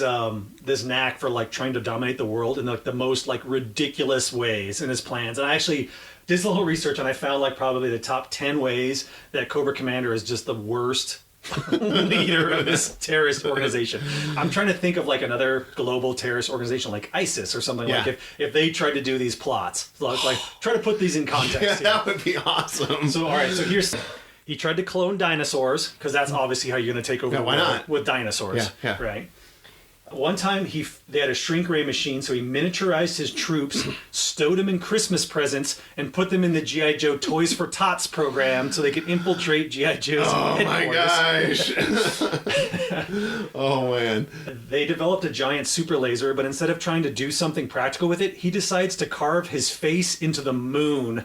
this knack for like trying to dominate the world in the most like ridiculous ways in his plans. And I actually did a little research and I found like probably the top 10 ways that Cobra Commander is just the worst leader of this terrorist organization. I'm trying to think of like another global terrorist organization like ISIS or something like if they tried to do these plots, like try to put these in context. That would be awesome. So all right, so he tried to clone dinosaurs because that's obviously how you're going to take over the world with dinosaurs, right? One time they had a shrink ray machine, so he miniaturized his troops, stowed them in Christmas presents, and put them in the G.I. Joe Toys for Tots program so they could infiltrate G.I. Joe's headquarters. Oh my gosh. Oh man. They developed a giant super laser, but instead of trying to do something practical with it, he decides to carve his face into the moon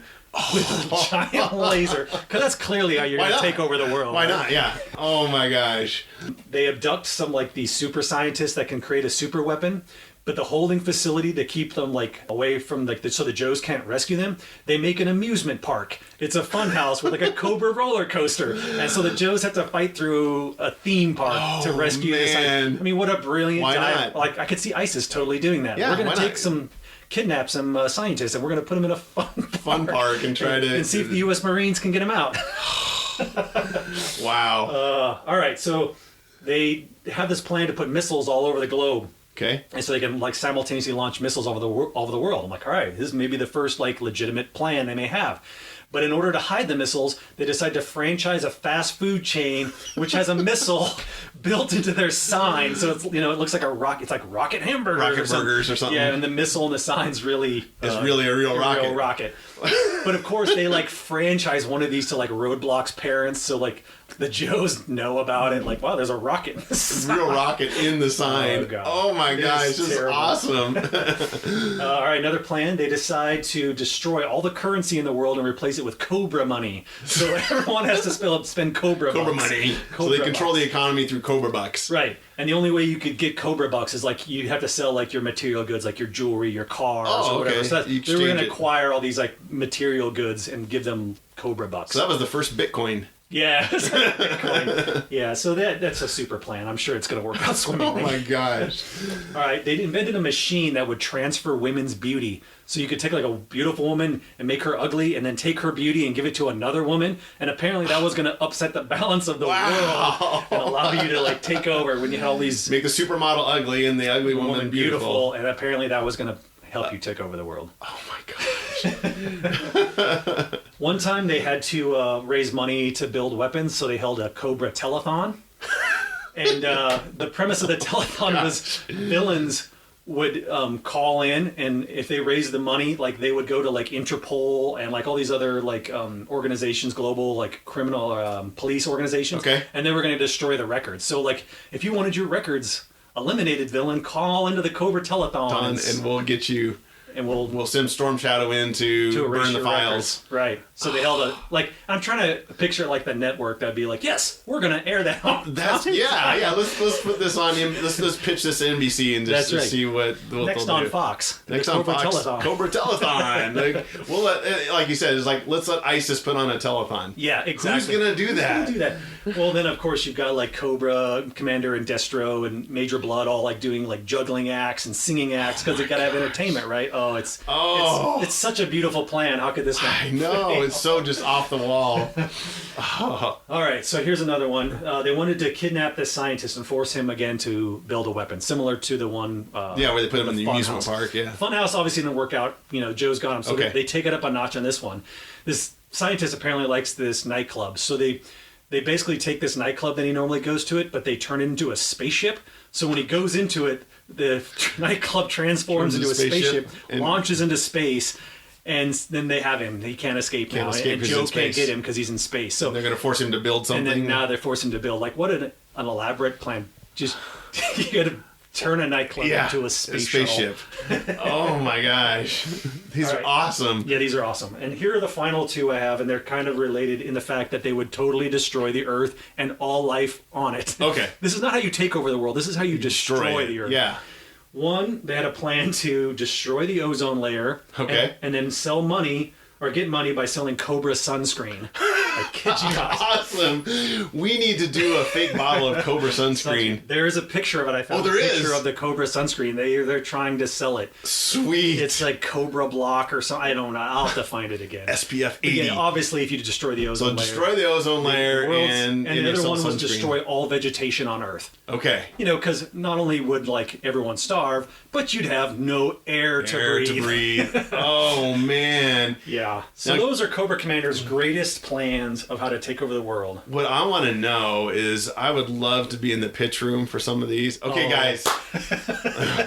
with a giant laser, because that's clearly how you're going to take over the world. Why not? Yeah. Oh my gosh. They abduct some like these super scientists that can create a super weapon, but the holding facility to keep them like away from like so the Joes can't rescue them, they make an amusement park. It's a fun house with like a Cobra roller coaster, and so the Joes have to fight through a theme park to rescue this. I mean, what a brilliant! Why not? Like I could see ISIS totally doing that. Yeah, we're going to kidnap some scientists and we're going to put them in a fun park and try to see if the U.S. Marines can get them out. Wow. All right, so they have this plan to put missiles all over the globe. Okay. And so they can like simultaneously launch missiles over the world. I'm like, all right, this is maybe the first like legitimate plan they may have. But in order to hide the missiles, they decide to franchise a fast food chain which has a missile built into their sign. So it's it looks like a rocket. It's like Rocket Hamburgers, Rocket Burgers or something. Yeah, and the missile in the sign's really really a real rocket. But of course, they like franchise one of these to like Roadblock's parents, so like the Joes know about it. Like, wow, there's a rocket in the sign. Real rocket in the sign. Oh my gosh, this is awesome. All right, another plan. They decide to destroy all the currency in the world and replace it with Cobra money. So everyone has to spend Cobra money. So they control the economy through Cobra bucks. Right. And the only way you could get Cobra bucks is like you have to sell like your material goods, like your jewelry, your cars, or whatever. So they were going to acquire all these like material goods and give them Cobra bucks. So that was the first Bitcoin. Yeah, Bitcoin. Yeah. So that's a super plan. I'm sure it's going to work out swimmingly. Oh my gosh! All right, they invented a machine that would transfer women's beauty. So you could take like a beautiful woman and make her ugly, and then take her beauty and give it to another woman. And apparently that was going to upset the balance of the world and allow you to like take over when you had all these make the supermodel ugly and the ugly woman beautiful. And apparently that was going to help you take over the world. Oh my gosh! One time they had to raise money to build weapons, so they held a Cobra telethon. And the premise of the telethon was villains would call in, and if they raised the money, like they would go to like Interpol and like all these other like organizations, global like criminal police organizations, and they were going to destroy the records. So like if you wanted your records eliminated, villain, call into the Cobra telethon and we'll get you. and we'll send Storm Shadow in to burn the files. Records. Right. So they held a, like, I'm trying to picture it like the network that'd be like, yes, we're going to air that on. That's, yeah. Let's put this on him. Let's pitch this to NBC and just see what next they'll on do. Fox. Next on Fox. Telethon. Cobra Telethon. We'll let, like you said, it's like, let's let ISIS put on a telethon. Yeah, exactly. Who's going to do that? Who's gonna do that? Well, then, of course, you've got, like, Cobra, Commander, and Destro, and Major Blood all, like, doing, like, juggling acts and singing acts, because they've got to have entertainment, right? It's such a beautiful plan. How could this not I know. It's so just off the wall. All right, so here's another one. They wanted to kidnap this scientist and force him again to build a weapon, similar to the one... where they put him in the amusement park, yeah. Funhouse obviously didn't work out. Joe's got him, so they take it up a notch on this one. This scientist apparently likes this nightclub, so they basically take this nightclub that he normally goes to it, but they turn it into a spaceship. So when he goes into it, the nightclub transforms into a spaceship, launches into space, and then they have him. He can't escape now, and Joe can't get him because he's in space. So they're going to force him to build something. And then now they're forcing him to build. Like, what an elaborate plan. Just, you got to turn a nightclub into a spaceship. Oh my gosh. These are awesome. Yeah, these are awesome. And here are the final two I have, and they're kind of related in the fact that they would totally destroy the Earth and all life on it. Okay. This is not how you take over the world. This is how you destroy the Earth. Yeah. One, they had a plan to destroy the ozone layer. Okay. And then sell money, or get money by selling Cobra sunscreen. I kid you not. Awesome. We need to do a fake bottle of Cobra sunscreen. There is a picture of it. I found a picture of the Cobra sunscreen. They're trying to sell it. Sweet. It's like Cobra Block or something. I don't know. I'll have to find it again. SPF 80. Again, obviously, if you destroy the ozone layer. So destroy the ozone layer and the other one was destroy all vegetation on Earth. Okay. Because not only would everyone starve, but you'd have no air to breathe. Oh man. Yeah. So those are Cobra Commander's greatest plans of how to take over the world. What I want to know is, I would love to be in the pitch room for some of these. Okay, guys,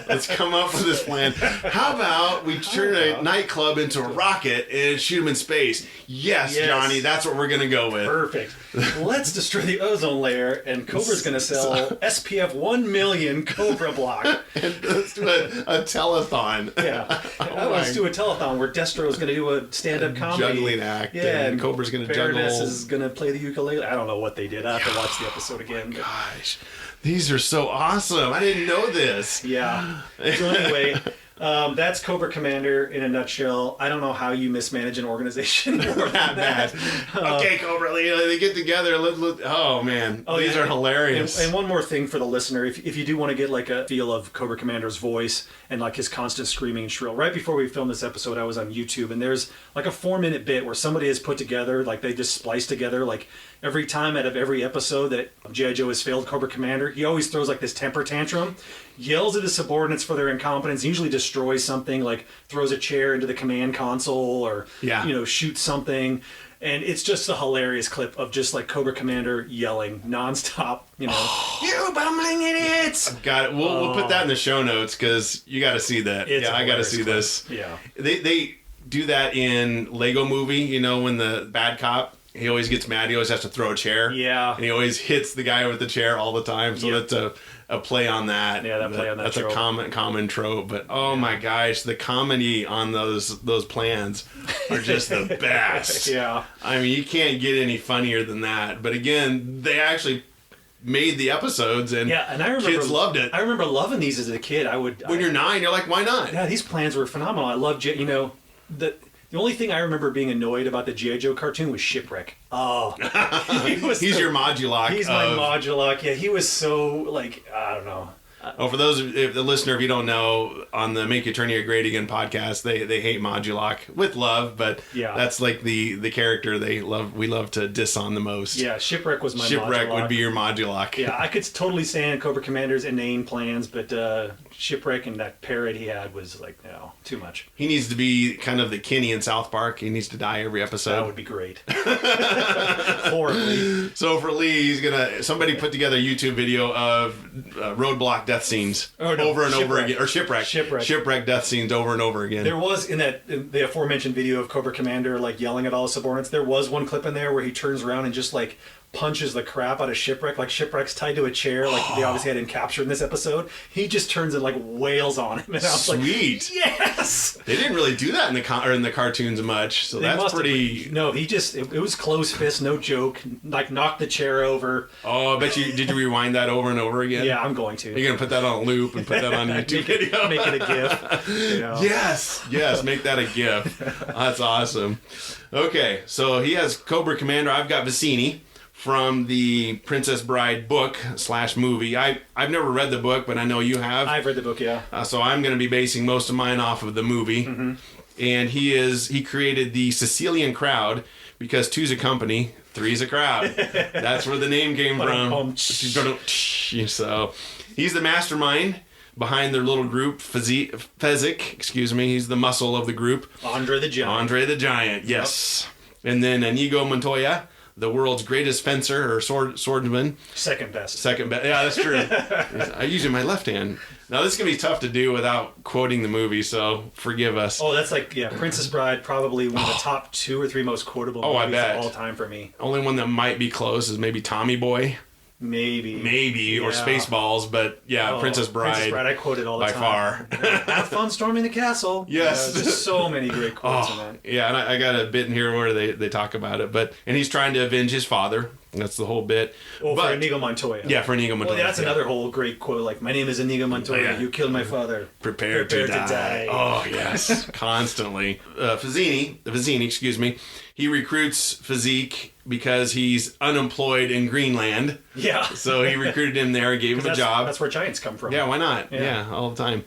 let's come up with this plan. How about we turn a nightclub into a rocket and shoot them in space? Yes, Johnny, that's what we're going to go with. Perfect. Let's destroy the ozone layer, and Cobra's going to sell SPF 1 million Cobra Block. And let's do a telethon. Yeah. Let's do a telethon where Destro's going to do a stand-up comedy. Juggling act. Yeah, and Cobra's going to juggle. Baroness is going to play the ukulele. I don't know what they did. I have to watch the episode again. Gosh. These are so awesome. I didn't know this. Yeah. So anyway... that's Cobra Commander in a nutshell. I don't know how you mismanage an organization. We're not bad. Okay, Cobra, they get together. Oh, man. These are hilarious. And one more thing for the listener. If you do want to get like a feel of Cobra Commander's voice and like his constant screaming and shrill, right before we filmed this episode, I was on YouTube, and there's like a 4-minute bit where somebody has put together, like they just spliced together, like every time out of every episode that G.I. Joe has failed Cobra Commander, he always throws like this temper tantrum, yells at his subordinates for their incompetence, usually destroys something, like throws a chair into the command console or, shoots something. And it's just a hilarious clip of just like Cobra Commander yelling nonstop, you bumbling idiots! I've got it. We'll put that in the show notes because you got to see that. I got to see this. Yeah. They do that in Lego Movie, when the bad cop, he always gets mad. He always has to throw a chair. Yeah. And he always hits the guy with the chair all the time. So that's a play on that. Yeah, play on that. That's trope. a common trope. But my gosh, the comedy on those plans are just the best. Yeah. I mean, you can't get any funnier than that. But again, they actually made the episodes, and I remember kids loved it. I remember loving these as a kid. When you're 9, you're like, why not? Yeah, these plans were phenomenal. I loved the only thing I remember being annoyed about the G.I. Joe cartoon was Shipwreck. Oh. He's your Modulok. He's my Modulok. Yeah, he was so, like, I don't know. For those, if the listener, if you don't know, on the Make Eternia Great Again podcast, they hate Modulok with love, but that's like the character we love to diss on the most. Yeah, Shipwreck was my Shipwreck Modulok. would be your Modulok. Yeah, I could totally stand Cobra Commander's inane plans, but Shipwreck and that parrot he had was like, no, too much. He needs to be kind of the Kenny in South Park. He needs to die every episode. That would be great. Horribly. So for Lee, somebody put together a YouTube video of roadblock death scenes over and over again, or shipwreck death scenes over and over again. There was in the aforementioned video of Cobra Commander like yelling at all his subordinates. There was one clip in there where he turns around and just like punches the crap out of Shipwreck, like Shipwreck's tied to a chair, like they obviously had him captured in this episode. He just turns and like wails on him, and I was Sweet. like, yes. They didn't really do that in the cartoons much, so that's pretty. No, he just it was close fist, no joke. Like knocked the chair over. Oh, I bet you did. You rewind that over and over again? Yeah, I'm going to. You're gonna put that on a loop and put that on YouTube video. Make it a GIF. You know? Yes, make that a GIF. That's awesome. Okay, so he has Cobra Commander. I've got Vicini from the Princess Bride book / movie. I've never read the book, but I know you have. I've read the book, yeah. So I'm going to be basing most of mine off of the movie. Mm-hmm. And he created the Sicilian crowd because two's a company, three's a crowd. That's where the name came from. So he's the mastermind behind their little group, Fezzik, excuse me. He's the muscle of the group. Andre the Giant, yes. Yep. And then Inigo Montoya, the world's greatest fencer or swordsman. Second best. Yeah, that's true. I use it in my left hand. Now, this is going to be tough to do without quoting the movie, so forgive us. Oh, that's like, Princess Bride, probably one of the top 2 or 3 most quotable movies of all time for me. Only one that might be close is maybe Tommy Boy. Maybe, or Spaceballs, but Princess Bride. Princess Bride, I quote it all the time. By far. Have fun storming the castle. Yes. There's so many great quotes in that. Yeah, and I got a bit in here where they talk about it, and he's trying to avenge his father. That's the whole bit. Oh, for Inigo Montoya. Yeah, for Inigo Montoya. Well, that's another whole great quote, like, my name is Inigo Montoya, you killed my father. Prepare to die. Oh, yes, constantly. Vizzini, excuse me, he recruits Physique because he's unemployed in Greenland. Yeah. So he recruited him there, gave him a job. That's where giants come from. Yeah, why not? Yeah, all the time.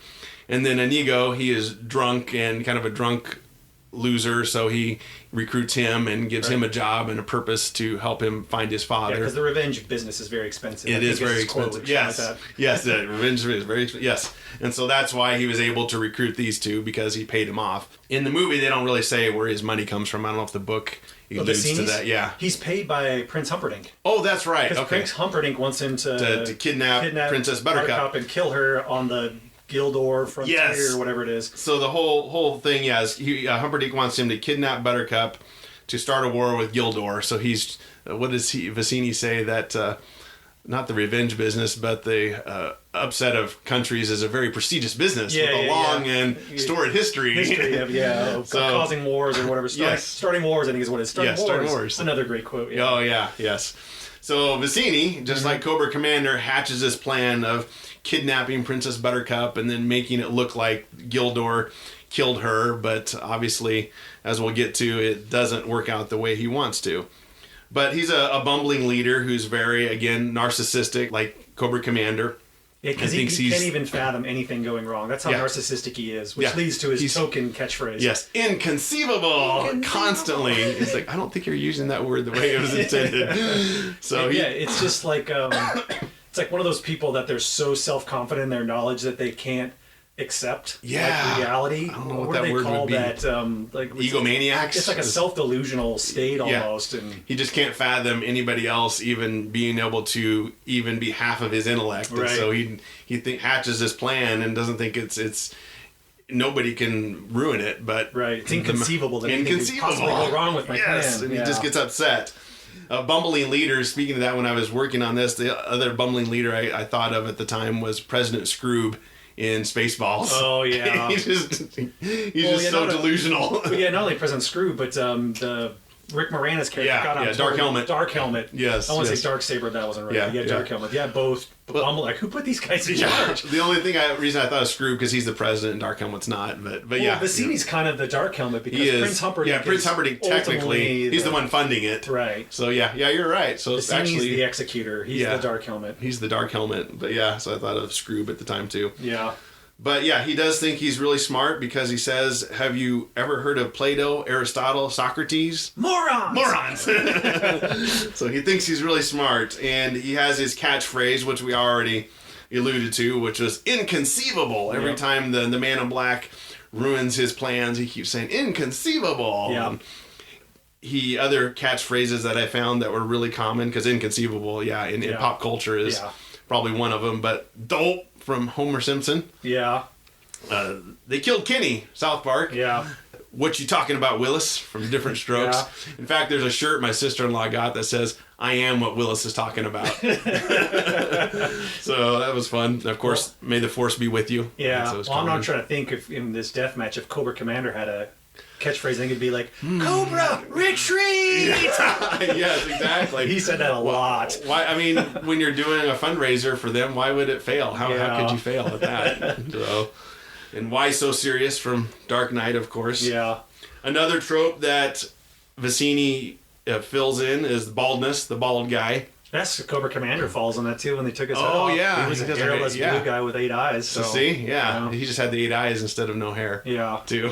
And then Inigo, he is drunk and kind of a drunk loser, so he recruits him and gives him a job and a purpose to help him find his father. Yeah, because the revenge business is very expensive. It is very expensive. Yes, the revenge is very expensive. Yes, and so that's why he was able to recruit these two, because he paid him off. In the movie, they don't really say where his money comes from. I don't know if the book alludes to that. Yeah, he's paid by Prince Humperdinck. Oh, that's right. Because Prince Humperdinck wants him to kidnap Princess Buttercup and kill her on the Gildor frontier or whatever it is. So the whole thing, is Humperdinck wants him to kidnap Buttercup to start a war with Gildor. So he's what does Vicini say, that not the revenge business, but the upset of countries is a very prestigious business with a long and storied history. Of causing wars or whatever. Starting wars, I think is what it is. Starting wars. Another great quote. Yeah. Oh yeah, yes. So Vicini, just like Cobra Commander, hatches this plan of kidnapping Princess Buttercup and then making it look like Gildor killed her, but obviously, as we'll get to, it doesn't work out the way he wants to. But he's a bumbling leader who's very, again, narcissistic, like Cobra Commander. Yeah, because he can't even fathom anything going wrong. That's how narcissistic he is, which leads to his token catchphrase. Yes, inconceivable. Constantly. It's like, I don't think you're using that word the way it was intended. So it's just like it's like one of those people that they're so self-confident in their knowledge that they can't accept reality. I don't know what that word would be. Like egomaniacs. It's like a self-delusional state almost, and he just can't fathom anybody else even being able to even be half of his intellect. Right. And so he hatches this plan and doesn't think it's nobody can ruin it. But it's inconceivable that anything could possibly go wrong with my plan. And he just gets upset. A bumbling leader, speaking of that, when I was working on this, the other bumbling leader I thought of at the time was President Scroob in Spaceballs. Oh yeah, he's just so delusional. Not only President Scroob, but the Rick Moranis character. Dark Helmet. Dark Helmet. Yes. I want to say Dark Saber. That wasn't right. Dark Helmet. Yeah, both. I'm like, who put these guys in charge? The only reason I thought of Scroob because he's the president and Dark Helmet's not. But Vicini's kind of the Dark Helmet because Prince Humperdinck. Yeah, Prince Humperdinck technically he's the one funding it. Right. So you're right. So Vicini's actually the executor. He's the Dark Helmet. He's the Dark Helmet. But so I thought of Scroob at the time too. Yeah. But he does think he's really smart because he says, have you ever heard of Plato, Aristotle, Socrates? Morons! So he thinks he's really smart, and he has his catchphrase, which we already alluded to, which was inconceivable. Every time the man in black ruins his plans, he keeps saying, inconceivable. Yeah. Other catchphrases that I found that were really common, because inconceivable, in pop culture is probably one of them, but dope from Homer Simpson. Yeah. They killed Kenny, South Park. Yeah. "What you talking about, Willis?" from Different Strokes. Yeah. In fact, there's a shirt my sister-in-law got that says, "I am what Willis is talking about." So that was fun. Of course, may the force be with you. Yeah. So Well, I'm not trying to think if in this death match if Cobra Commander had a catchphrase, I think it'd be like, "Cobra, retreat!" Yes, exactly. He said that a lot. Why? I mean, when you're doing a fundraiser for them, why would it fail? How could you fail at that? So, and why so serious from Dark Knight, of course. Yeah. Another trope that Vicini fills in is baldness, the bald guy. That's Cobra Commander falls on that too when they took his head Oh, off. yeah. He was He a does have hairless yeah. blue guy with 8 eyes. So, See? Yeah. you know. He just had the 8 eyes instead of no hair. Yeah. Too.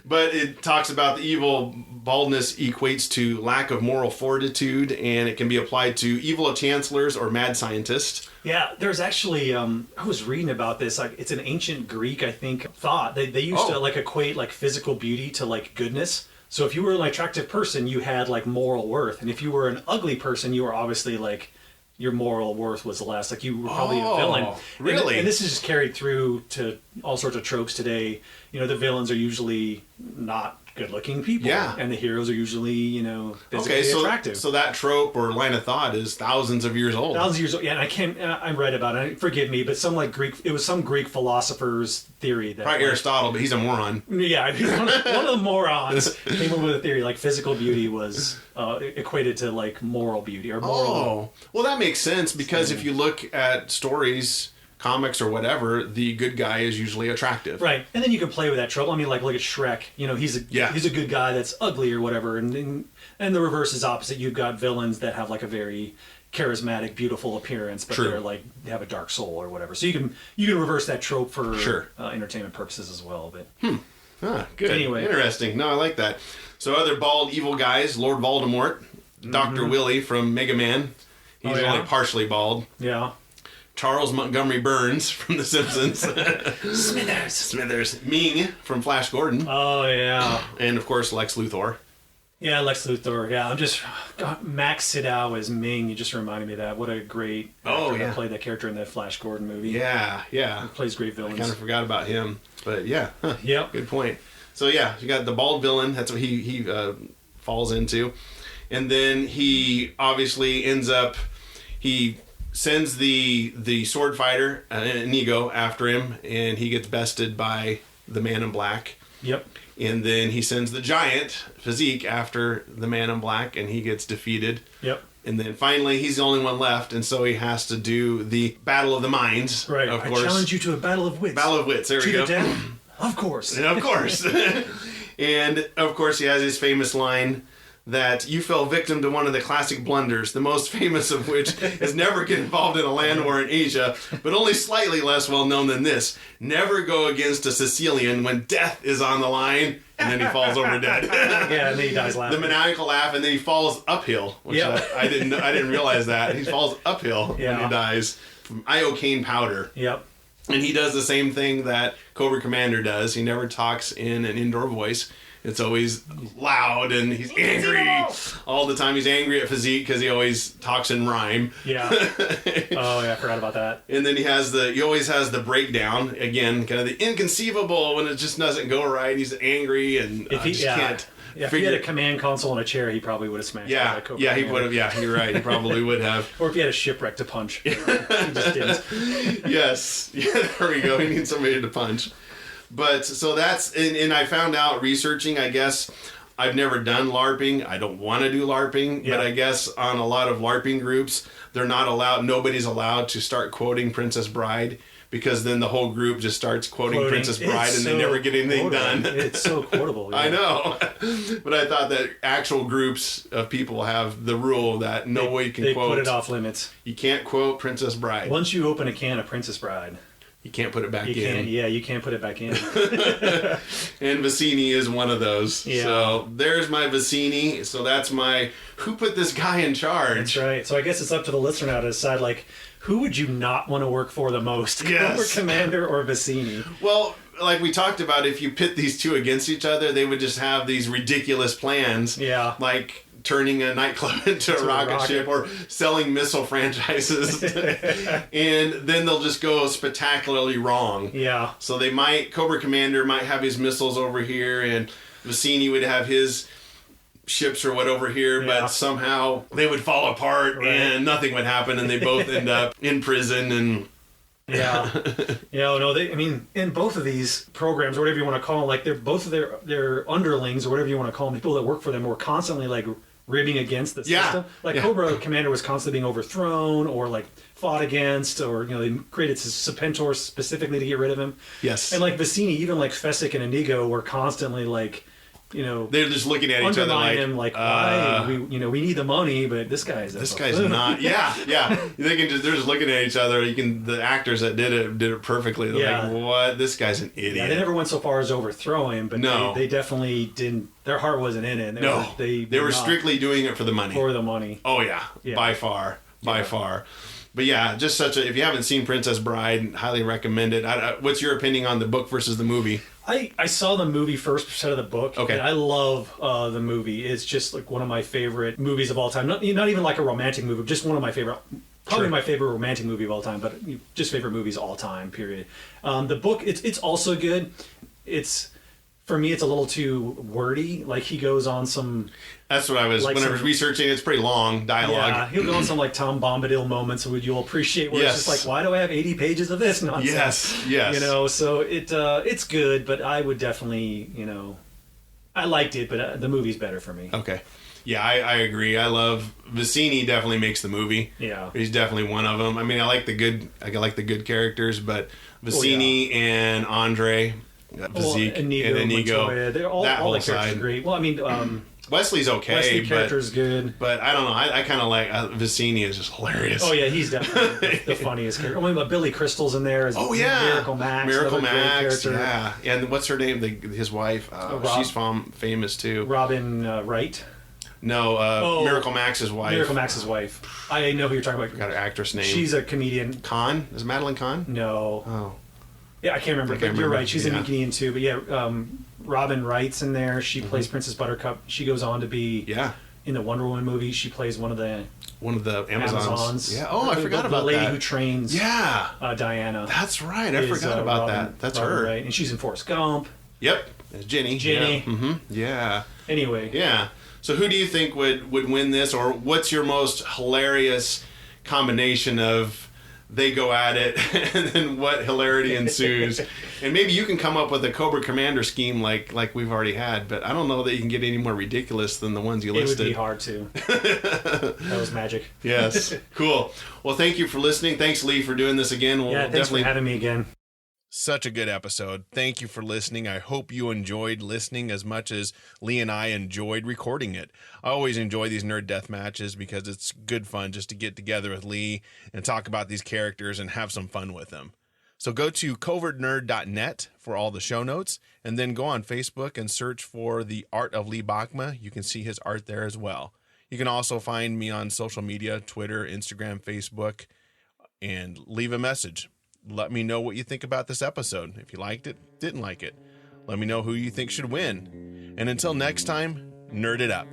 But it talks about the evil baldness equates to lack of moral fortitude, and it can be applied to evil chancellors or mad scientists. Yeah, there's actually, I was reading about this, like, it's an ancient Greek, I think, thought. They used to, like, equate, like, physical beauty to, like, goodness. So if you were an attractive person, you had, like, moral worth. And if you were an ugly person, you were obviously, like, your moral worth was less. Like, you were probably a villain. Really? And this is just carried through to all sorts of tropes today. You know, the villains are usually not good-looking people. Yeah. And the heroes are usually, you know, physically attractive. So that trope or line of thought is thousands of years old. Thousands of years old. Yeah, and I read about it. Forgive me, but some it was some Greek philosopher's theory that Probably Aristotle, but he's a moron. yeah, one of the morons came up with a theory like physical beauty was equated to like moral beauty or moral. Oh, well, that makes sense because if you look at stories, comics, or whatever, the good guy is usually attractive. Right, and then you can play with that trope. I mean, like look at Shrek. You know, he's a good guy that's ugly or whatever, and the reverse is opposite. You've got villains that have like a very charismatic, beautiful appearance, but they're like they have a dark soul or whatever. So you can reverse that trope for entertainment purposes as well. But Good. Anyway. Interesting. No, I like that. So other bald evil guys, Lord Voldemort, Dr. Willy from Mega Man. He's only partially bald. yeah. Charles Montgomery Burns from The Simpsons. Smithers. Ming from Flash Gordon. Oh yeah. And of course Lex Luthor. Yeah, Lex Luthor. Yeah, I'm just Max Sydow as Ming. You just reminded me of that. What a great actor that played that character in that Flash Gordon movie. Yeah. He plays great villains. I kind of forgot about him, but yeah. Yep. Good point. So yeah, you got the bald villain. That's what he falls into, and then he obviously ends up he sends the sword fighter Inigo after him, and he gets bested by the Man in Black. Yep. And then he sends the giant Physique after the Man in Black, and he gets defeated. Yep. And then finally, he's the only one left, and so he has to do the Battle of the Minds. Right. Of I course. challenge you to a battle of wits. Battle of Wits. There we go. To the death? Of course. Of course. And of course, he has his famous line that you fell victim to one of the classic blunders, the most famous of which is never get involved in a land war in Asia, but only slightly less well known than this. Never go against a Sicilian when death is on the line, and then he falls over dead. Yeah, and then he dies laughing. The maniacal laugh, and then he falls uphill, which I didn't realize that. He falls uphill when he dies from iocane powder. Yep. And he does the same thing that Cobra Commander does. He never talks in an indoor voice. It's always loud, and he's angry all the time. He's angry at Physique because he always talks in rhyme. Yeah. Oh, yeah, I forgot about that. And then he always has the breakdown again, kind of the inconceivable when it just doesn't go right. He's angry and If he can't. If he had a command console and a chair, he probably would have smashed it. Yeah, Like Cobra he Commander. would have. Yeah, you're right. He probably would have. Or if he had a shipwreck to punch. He just didn't. Yes. Yeah, there we go. He needs somebody to punch. But so that's, and I found out researching, I guess, I've never done LARPing. I don't want to do LARPing, but I guess on a lot of LARPing groups, nobody's allowed to start quoting Princess Bride, because then the whole group just starts quoting Princess Bride and they never get anything done. It's so quotable. Yeah. I know. But I thought that actual groups of people have the rule that nobody can quote. They put it off limits. You can't quote Princess Bride. Once you open a can of Princess Bride, you can't put it back in. You can't put it back in. And Vicini is one of those. Yeah. So there's my Vicini. So that's my, who put this guy in charge? That's right. So I guess it's up to the listener now to decide, like, who would you not want to work for the most? Yes. Cobra Commander or Vicini? Well, like we talked about, if you pit these two against each other, they would just have these ridiculous plans. Yeah. Like turning a nightclub into a rocket ship or selling missile franchises. And then they'll just go spectacularly wrong. Yeah. So Cobra Commander might have his missiles over here, and Vicini would have his ships or what over here, but somehow they would fall apart and nothing would happen, and they both end up in prison. And in both of these programs, or whatever you want to call them, like they're both of their underlings or whatever you want to call them, people that work for them were constantly like ribbing against the system. Like Cobra Commander was constantly being overthrown or like fought against, or they created Serpentor specifically to get rid of him. Yes. And like Vicini, even like Fesic and Inigo were constantly like, they're just looking at each other like, him, like why we need the money, but this guy's not. They're just looking at each other. The actors that did it perfectly. They're like, what? This guy's an idiot. Yeah, they never went so far as overthrow him, but they definitely didn't. Their heart wasn't in it. They were strictly doing it for the money. For the money. Oh yeah. By far. But yeah, just if you haven't seen Princess Bride, highly recommend it. What's your opinion on the book versus the movie? I saw the movie first instead of the book. Okay. And I love the movie. It's just like one of my favorite movies of all time. Not even like a romantic movie, just one of my favorite, probably my favorite romantic movie of all time, but just favorite movies all time, period. The book, it's also good. For me, it's a little too wordy. Like he goes on some... That's what I was... when I was researching, it's pretty long dialogue. Yeah, he'll go on some like Tom Bombadil moments where you'll appreciate where it's just like, why do I have 80 pages of this nonsense? Yes. So it's good, but I would definitely, I liked it, but the movie's better for me. Okay. Yeah, I agree. I love... Vicini definitely makes the movie. Yeah. He's definitely one of them. I mean, I like the good characters, but Vicini and Andre... Inigo. They're all the characters are great. Well, I mean, Wesley's okay. Wesley's character's good. But I don't know. I kind of like... Vicini is just hilarious. Oh, yeah. He's definitely the funniest character. I mean, Billy Crystal's in there. Miracle Max. Miracle Max, yeah. And what's her name? His wife. She's famous, too. Robin Wright. No, Miracle Max's wife. Miracle Max's wife. I know who you're talking about. I forgot her actress name. She's a comedian. Kahn? Is it Madeline Kahn? No. Oh. Yeah, I can't remember. You're right. She's a comedian too. But yeah, Robin Wright's in there. She plays Princess Buttercup. She goes on to be in the Wonder Woman movie. She plays one of the Amazons. Yeah. Oh, I forgot about that. The lady who trains. Diana. That's right. I forgot about that. That's Robin her. Wright. And she's in Forrest Gump. Yep. Ginny. Yeah. Mm-hmm. Yeah. Anyway. Yeah. So who do you think would win this, or what's your most hilarious combination of? They go at it, and then what hilarity ensues. And maybe you can come up with a Cobra Commander scheme like we've already had, but I don't know that you can get any more ridiculous than the ones you listed. It would be hard to. That was magic. Yes. Cool. Well, thank you for listening. Thanks, Lee, for doing this again. Thanks for having me again. Such a good episode. Thank you for listening. I hope you enjoyed listening as much as Lee and I enjoyed recording it. I always enjoy these nerd death matches because it's good fun just to get together with Lee and talk about these characters and have some fun with them. So go to covertnerd.net for all the show notes, and then go on Facebook and search for The Art of Lee Bokma. You can see his art there as well. You can also find me on social media, Twitter, Instagram, Facebook, and leave a message. Let me know what you think about this episode. If you liked it, didn't like it. Let me know who you think should win. And until next time, nerd it up.